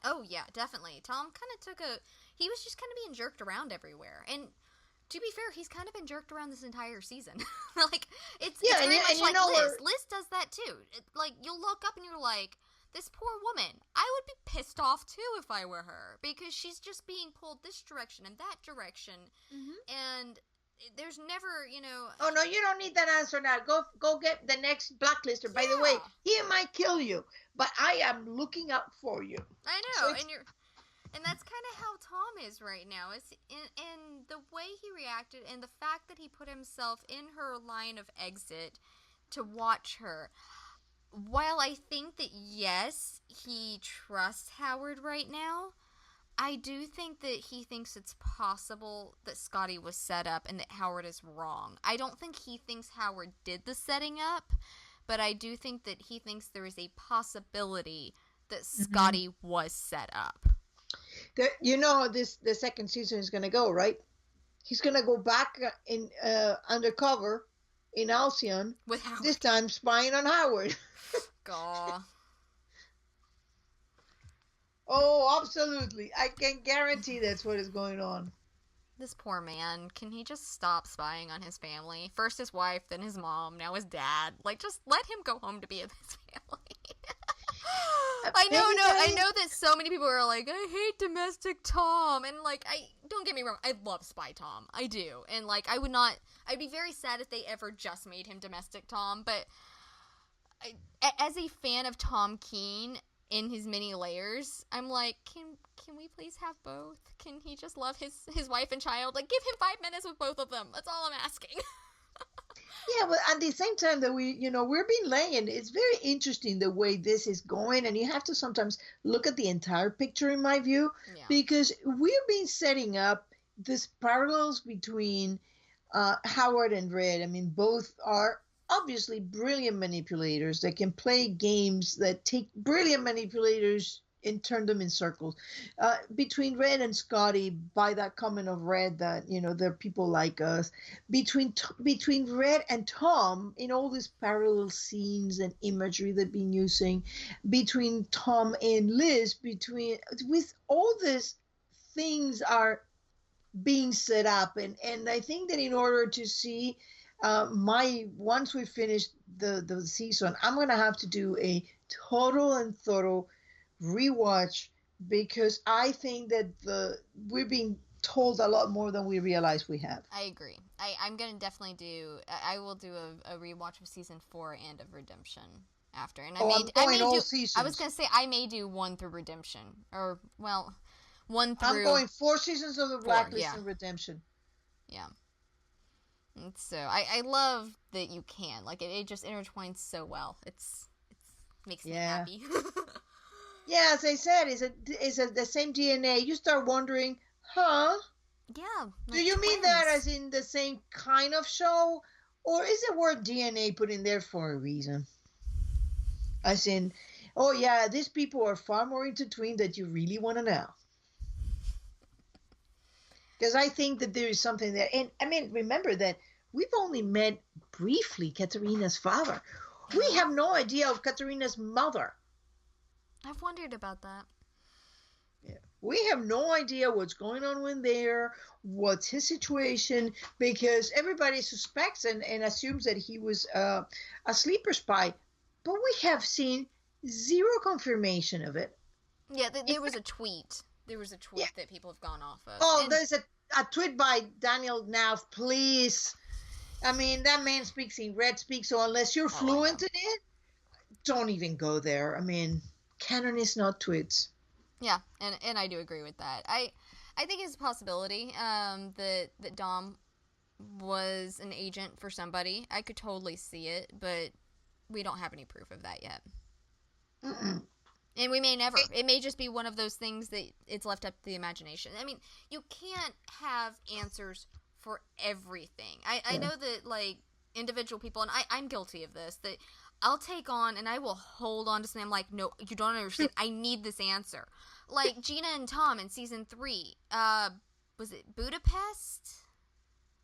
S1: Oh, yeah, definitely. Tom kind of he was just kind of being jerked around everywhere. And to be fair, he's kind of been jerked around this entire season. Like, it's very much like Liz. Liz does that too. Like, you'll look up and you're like, this poor woman, I would be pissed off too if I were her. Because she's just being pulled this direction and that direction. And there's never,
S2: Oh, no, you don't need that answer now. Go get the next Blacklister. By the way, he might kill you, but I am looking out for you.
S1: I know, so and that's kind of how Tom is right now. Is in the way he reacted and the fact that he put himself in her line of exit to watch her. While I think that, yes, he trusts Howard right now, I do think that he thinks it's possible that Scotty was set up and that Howard is wrong. I don't think he thinks Howard did the setting up, but I do think that he thinks there is a possibility that Scotty was set up.
S2: The second season is going to go, right? He's going to go back in undercover in Alcyon.
S1: With Howard.
S2: This time spying on Howard.
S1: Gaw.
S2: Oh, absolutely. I can guarantee that's what is going on.
S1: This poor man. Can he just stop spying on his family? First his wife, then his mom, now his dad. Like, just let him go home to be with his family. I know that so many people are like, I hate domestic Tom. And, like, don't get me wrong, I love Spy Tom. I do. And, like, I'd be very sad if they ever just made him domestic Tom. But as a fan of Tom Keene in his many layers, I'm like, can we please have both? Can he just love his wife and child? Like, give him 5 minutes with both of them. That's all I'm asking.
S2: Yeah, but at the same time that we're being laying, it's very interesting the way this is going, and you have to sometimes look at the entire picture, in my view, because we've been setting up these parallels between Howard and Red. I mean, both are obviously brilliant manipulators that can play games that take brilliant manipulators and turn them in circles. Between Red and Scotty, by that comment of Red that, they're people like us. Between Red and Tom, in all these parallel scenes and imagery they've been using. Between Tom and Liz, with all these things are being set up. And I think that in order to see once we finish the season, I'm gonna have to do a total and thorough rewatch, because I think that we're being told a lot more than we realize we have.
S1: I agree. I'm gonna definitely do. I will do a rewatch of season 4 and of Redemption after, and
S2: Oh, I'm going all seasons.
S1: I was gonna say I may do 1 through Redemption, or well, 1 through.
S2: I'm going 4 seasons of the Blacklist
S1: yeah.
S2: and Redemption.
S1: Yeah. And so I love that you can, like, it just intertwines so well. It's makes me happy.
S2: Yeah, as I said, it's the same DNA. You start wondering, huh?
S1: Yeah. Like
S2: do you
S1: twins.
S2: mean that as in the same kind of show? Or is the word DNA put in there for a reason? As in, oh yeah, these people are far more intertwined than you really want to know. Because I think that there is something there. And I mean, remember that we've only met briefly Katerina's father. We have no idea of Katerina's mother.
S1: I've wondered about that.
S2: Yeah. We have no idea what's going on with there, what's his situation, because everybody suspects and assumes that he was a sleeper spy. But we have seen zero confirmation of it.
S1: Yeah, there was a tweet. There was a tweet that people have gone off of.
S2: Oh, there's a tweet by Daniel Knauf, please. I mean, that man speaks in red speak, so unless you're fluent in it, don't even go there. I mean, canon is not tweets.
S1: Yeah, and I do agree with that. I think it's a possibility that Dom was an agent for somebody. I could totally see it, but we don't have any proof of that yet.
S2: Mm-mm.
S1: And we may never. It may just be one of those things that it's left up to the imagination. I mean, you can't have answers for everything. I know that, like, individual people, and I'm guilty of this, that I'll take on and I will hold on to something. I'm like, no, you don't understand. I need this answer. Like Gina and Tom in season 3. Was it Budapest?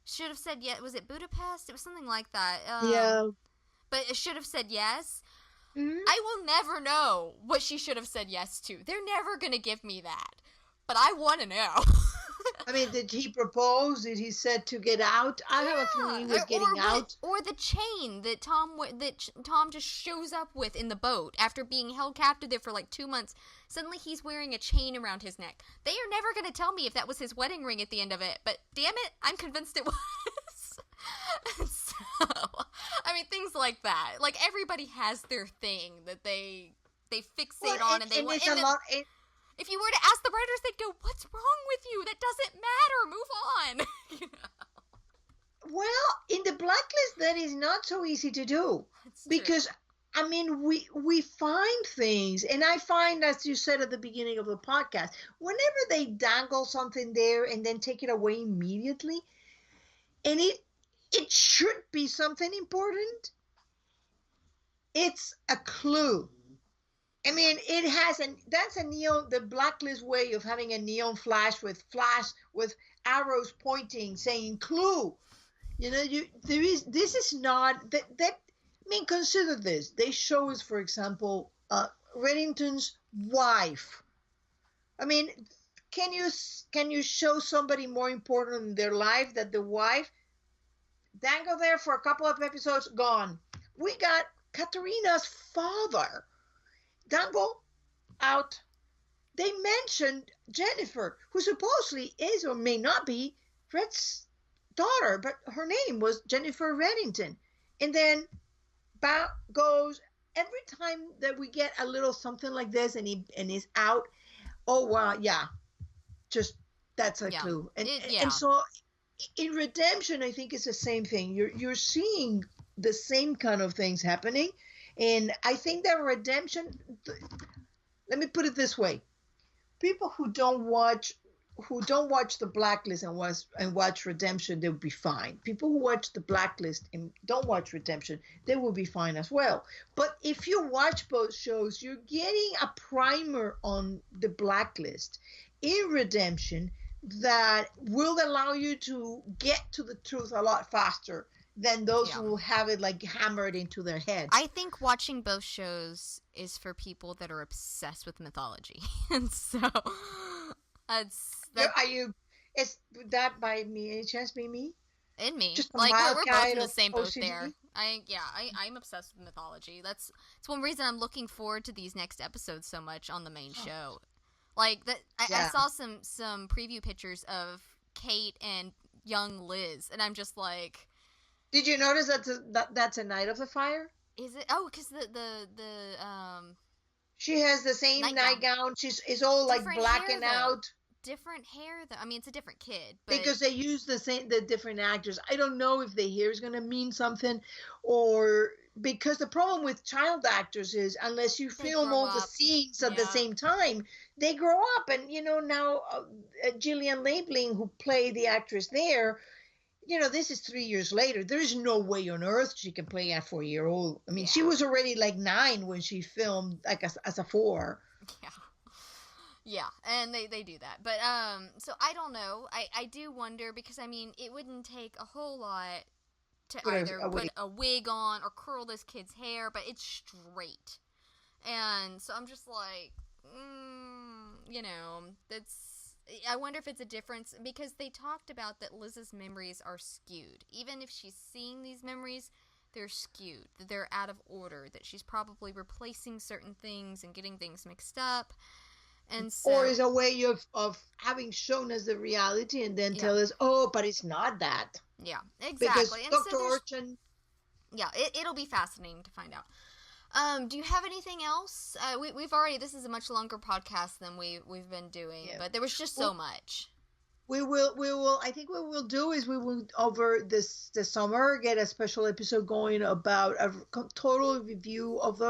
S1: Should have said yes. Was it Budapest? It was something like that.
S2: Yeah.
S1: But it should have said yes.
S2: Mm-hmm.
S1: I will never know what she should have said yes to. They're never going to give me that. But I want to know.
S2: I mean, did he propose? Did he said to get out? I have a feeling he was getting out.
S1: Or the chain that Tom just shows up with in the boat after being held captive there for like 2 months. Suddenly he's wearing a chain around his neck. They are never going to tell me if that was his wedding ring at the end of it. But damn it, I'm convinced it was. So, I mean, things like that. Like, everybody has their thing that they fixate on, and they want. If you were to ask the writers, they'd go, "What's wrong with you? That doesn't matter. Move on." You know?
S2: Well, in the Blacklist, that is not so easy to do.
S1: That's
S2: because
S1: true.
S2: I mean, we find things, and I find, as you said at the beginning of the podcast, whenever they dangle something there and then take it away immediately, and it should be something important, it's a clue. I mean, it has that's a neon, the Blacklist way of having a neon flash with arrows pointing, saying clue. You know, this is not that. I mean, consider this. They show us, for example, Reddington's wife. I mean, can you show somebody more important in their life than the wife? Dangle there for a couple of episodes, gone. We got Katerina's father. Dangle out. They mentioned Jennifer, who supposedly is or may not be Red's daughter, but her name was Jennifer Reddington. And then back goes every time that we get a little something like this, and he's out. Oh wow, yeah, just that's a clue. And so in Redemption, I think it's the same thing. You're seeing the same kind of things happening. And I think that Redemption, let me put it this way. People who don't watch the Blacklist and watch Redemption, they'll be fine. People who watch the Blacklist and don't watch Redemption, they will be fine as well. But if you watch both shows, you're getting a primer on the Blacklist in Redemption that will allow you to get to the truth a lot faster than those who have it like hammered into their heads.
S1: I think watching both shows is for people that are obsessed with mythology. And so
S2: Is that by me? Any chance be me?
S1: In me.
S2: Just a
S1: Like
S2: mild
S1: we're both
S2: kind
S1: in the
S2: of
S1: same boat there.
S2: OCD?
S1: I'm obsessed with mythology. It's one reason I'm looking forward to these next episodes so much on the main show. Like that I
S2: Yeah.
S1: saw some preview pictures of Kate and young Liz, and I'm just like,
S2: Did you notice that's a Night of the Fire?
S1: is it? Oh, because the
S2: She has the same
S1: nightgown,
S2: nightgown. It's all like
S1: different hair
S2: blacking
S1: though.
S2: out
S1: Different hair though. I mean, it's a different kid, but
S2: because they use the different actors. I don't know if the hair is gonna mean something, or because the problem with child actors is unless you
S1: they
S2: film
S1: grow
S2: all the
S1: up.
S2: scenes at the
S1: Yeah,
S2: same time, they grow up. And now Gillian Labeling, who played the actress there, this is 3 years later. There is no way on earth she can play a 4-year-old. I mean, she
S1: yeah,
S2: was already like 9 when she filmed like as a 4.
S1: yeah. Yeah, and they do that. But so I don't know. I do wonder because I mean, it wouldn't take a whole lot to
S2: Put
S1: either
S2: a
S1: put
S2: wig.
S1: a wig on or curl this kid's hair, but it's straight. And so I'm just like, that's. I wonder if it's a difference because they talked about that Liz's memories are skewed. Even if she's seeing these memories, they're skewed, that they're out of order, that she's probably replacing certain things and getting things mixed up. And
S2: Or
S1: so,
S2: is a way of having shown us the reality and then
S1: yeah,
S2: tell us, oh, but it's not that.
S1: yeah,
S2: Because
S1: exactly. And so
S2: Dr.
S1: there's,
S2: Orchin,
S1: yeah, it'll be fascinating to find out. Do you have anything else? We've already. This is a much longer podcast than we've been doing,
S2: yeah.
S1: but there was just so
S2: Well,
S1: much.
S2: we will I think what we'll do is we will over this summer get a special episode going about a total review of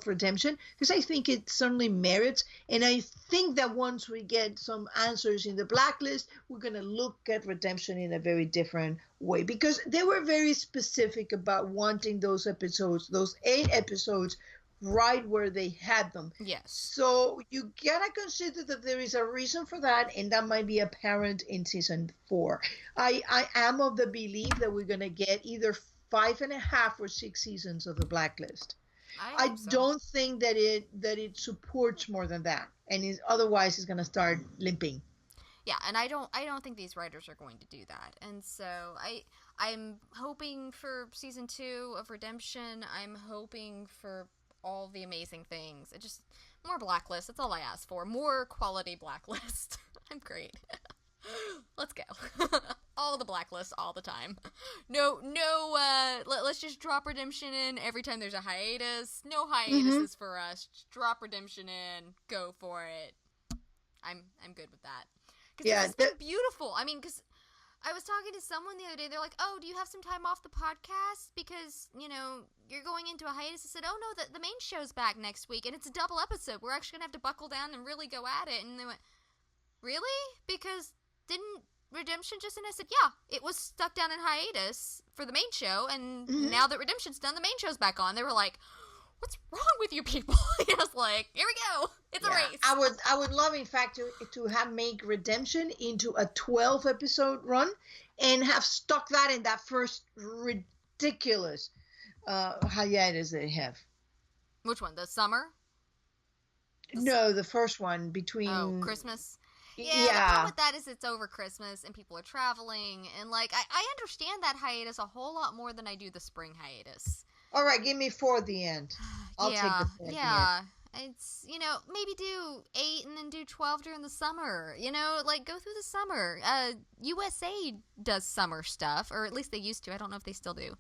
S2: Redemption, because I think it certainly merits. And I think that once we get some answers in the Blacklist, we're going to look at Redemption in a very different way, because they were very specific about wanting those episodes, those 8 episodes, right where they had them.
S1: Yes.
S2: So you gotta consider that there is a reason for that, and that might be apparent in season 4. I am of the belief that we're gonna get either 5.5 or 6 seasons of the Blacklist.
S1: I
S2: I
S1: hope so.
S2: don't think that it supports more than that, and otherwise it's gonna start limping.
S1: Yeah, and I don't think these writers are going to do that. And so I'm hoping for season 2 of Redemption. I'm hoping for all the amazing things. It just more Blacklist. That's all I ask for. More quality Blacklist. I'm great. Let's go. All the Blacklist all the time. No, let's just drop Redemption in every time there's a hiatus. No
S2: Mm-hmm.
S1: hiatuses for us. Just drop Redemption in. Go for it. I'm good with that. Because this
S2: Yeah.
S1: has been beautiful. I mean, because I was talking to someone the other day. They're like, "Oh, do you have some time off the podcast because you're going into a hiatus?" I said, "Oh no, the main show's back next week, and it's a double episode. We're actually gonna have to buckle down and really go at it." And they went, "Really? Because didn't Redemption just?" And I said, "Yeah, it was stuck down in hiatus for the main show, and
S2: Mm-hmm.
S1: now that Redemption's done, the main show's back on." They were like, "What's wrong with you people?" I was like, "Here we go. It's a
S2: Yeah,
S1: race."
S2: I would love, in fact, to have make Redemption into a 12 episode run, and have stuck that in that first ridiculous hiatus they have.
S1: Which one? The summer?
S2: No, the first one
S1: Oh,
S2: between.
S1: Christmas. Yeah, the problem
S2: Yeah.
S1: with that is it's over Christmas and people are traveling, and like I understand that hiatus a whole lot more than I do the spring hiatus.
S2: All right, give me 4 at the end. I'll take
S1: Yeah,
S2: the 4 at the end.
S1: yeah. It's maybe do 8 and then do 12 during the summer. Like go through the summer. USA does summer stuff, or at least they used to. I don't know if they still do.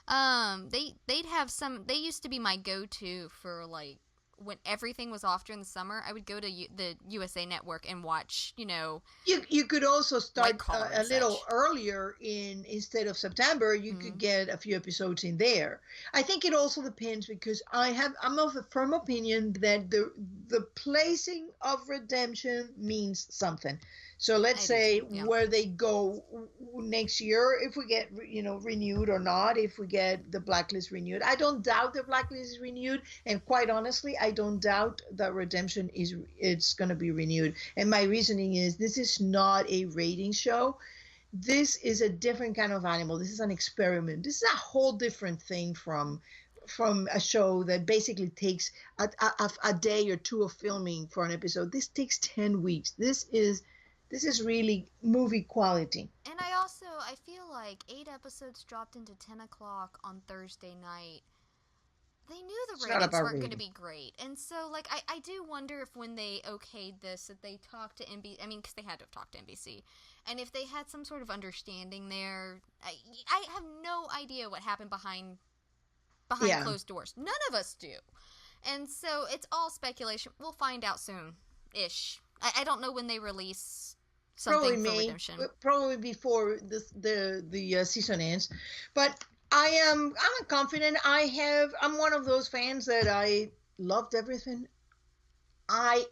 S1: They'd have some. They used to be my go-to for like when everything was off during the summer. I would go to the USA Network and watch.
S2: You could also
S1: White
S2: start
S1: Collar
S2: a
S1: and
S2: little
S1: such.
S2: earlier, instead of September. You could
S1: Mm,
S2: get a few episodes in there. I think it also depends, because I'm of a firm opinion that the placing of Redemption means something. So let's
S1: I do too.
S2: say
S1: Yeah.
S2: where they go next year, if we get renewed or not, if we get the Blacklist renewed. I don't doubt the Blacklist is renewed, and quite honestly, I don't doubt that Redemption it's going to be renewed. And my reasoning is, this is not a rating show. This is a different kind of animal. This is an experiment. This is a whole different thing from a show that basically takes a day or two of filming for an episode. This takes 10 weeks. This is This is really movie quality.
S1: And I feel like 8 episodes dropped into 10 o'clock on Thursday night. They knew the
S2: It's not
S1: ratings
S2: about
S1: weren't going to
S2: rating.
S1: be great. And so, like, I do wonder if when they okayed this, that they talked to NBC. I mean, because they had to have talked to NBC. And if they had some sort of understanding there. I have no idea what happened behind
S2: Yeah.
S1: closed doors. None of us do. And so, it's all speculation. We'll find out soon-ish. I don't know when they release something for Redemption.
S2: Probably before the season ends, but I'm confident. I'm one of those fans that I loved everything. I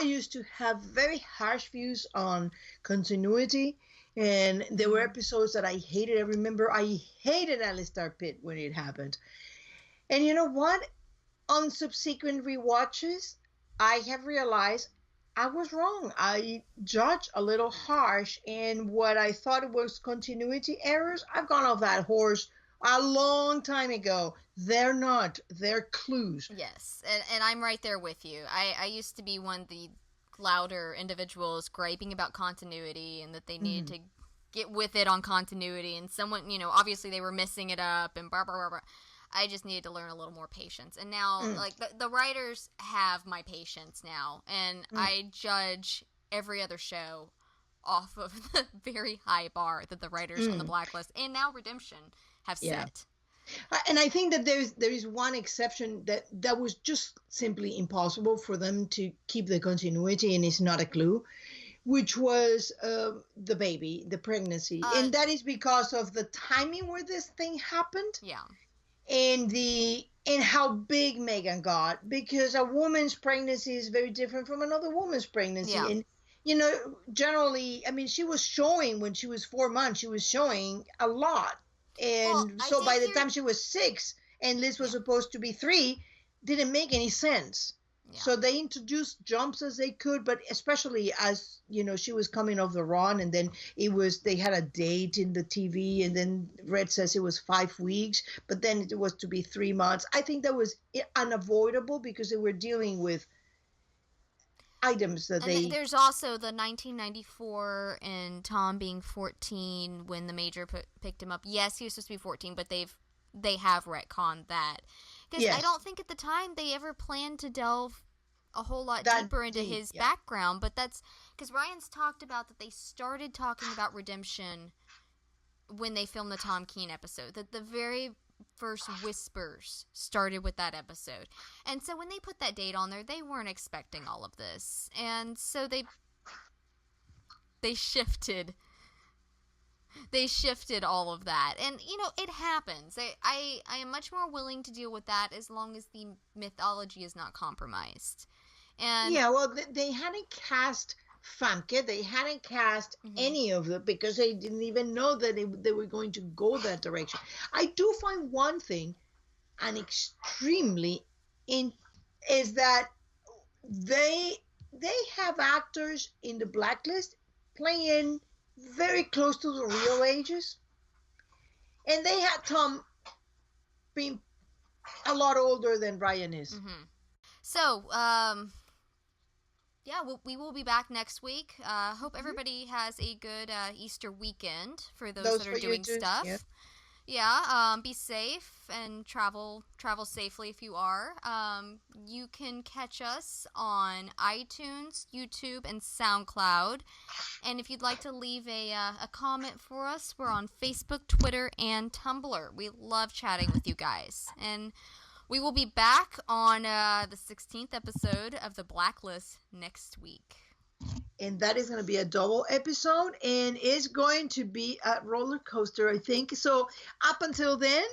S2: used to have very harsh views on continuity, and there were episodes that I hated. I remember I hated Alistair Pitt when it happened, and you know what? On subsequent rewatches, I have realized I was wrong. I judged a little harsh, and what I thought was continuity errors, I've gone off that horse a long time ago. They're not. They're clues.
S1: Yes, and I'm right there with you. I used to be one of the louder individuals griping about continuity and that they needed to get with it on continuity, and someone, obviously they were messing it up and blah, blah, blah, blah. I just needed to learn a little more patience. And now, like, the writers have my patience now, and I judge every other show off of the very high bar that the writers on the Blacklist and now Redemption have set.
S2: And I think that there is one exception that was just simply impossible for them to keep the continuity, and it's not a clue, which was the baby, the pregnancy. And that is because of the timing where this thing happened.
S1: Yeah.
S2: And how big Megan got, because a woman's pregnancy is very different from another woman's pregnancy.
S1: Yeah.
S2: And generally, I mean, she was showing when she was 4 months, she was showing a lot. And so by the time she was 6 and Liz was supposed to be 3, didn't make any sense. Yeah. So they introduced jumps as they could, but especially as, she was coming off the run, and then they had a date in the TV, and then Red says it was 5 weeks, but then it was to be 3 months. I think that was unavoidable because they were dealing with items that
S1: There's also the 1994 and Tom being 14 when the Major picked him up. Yes, he was supposed to be 14, but they have retconned that. Because I don't think at the time they ever planned to delve a whole lot deeper into his background. But that's because Ryan's talked about that they started talking about Redemption when they filmed the Tom Keene episode. That the very first whispers started with that episode. And so when they put that date on there, they weren't expecting all of this. And so they shifted. They shifted all of that. And, it happens. I am much more willing to deal with that as long as the mythology is not compromised. And
S2: yeah, well, they hadn't cast Famke. They hadn't cast any of them because they didn't even know that they were going to go that direction. I do find one thing, and extremely, is that they have actors in the Blacklist playing very close to the real ages, and they had Tom being a lot older than Ryan is.
S1: So, we will be back next week. Hope everybody has a good Easter weekend for those that are doing stuff.
S2: Yep.
S1: Yeah, be safe and travel safely if you are. You can catch us on iTunes, YouTube, and SoundCloud. And if you'd like to leave a comment for us, we're on Facebook, Twitter, and Tumblr. We love chatting with you guys. And we will be back on the 16th episode of The Blacklist next week.
S2: And that is going to be a double episode, and it's going to be a roller coaster, I think. So up until then,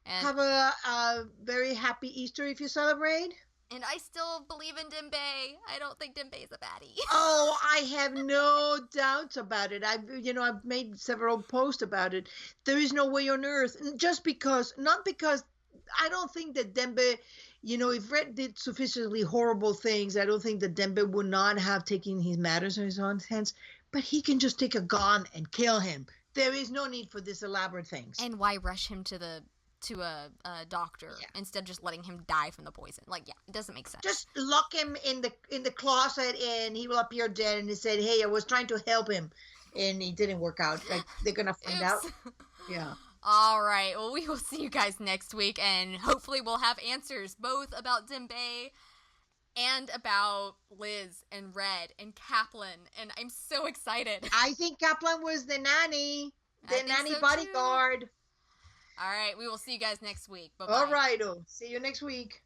S2: have a very happy Easter if you celebrate.
S1: And I still believe in Dembe. I don't think Dembe is a baddie.
S2: Oh, I have no doubts about it. I've made several posts about it. There is no way on earth, not because I don't think that Dembe, if Red did sufficiently horrible things, I don't think that Dembe would not have taken his matters in his own hands. But he can just take a gun and kill him. There is no need for this elaborate things.
S1: And why rush him to a doctor instead of just letting him die from the poison. Like, it doesn't make sense.
S2: Just lock him in the closet, and he will appear dead. And he said, "Hey, I was trying to help him, and it didn't work out. Like, they're gonna find out." Yeah.
S1: All right. Well, we will see you guys next week, and hopefully we'll have answers both about Dembe and about Liz and Red and Kaplan, and I'm so excited.
S2: I think Kaplan was the nanny
S1: so
S2: bodyguard.
S1: Too. All right, we will see you guys next week. Bye-bye.
S2: All right, see you next week.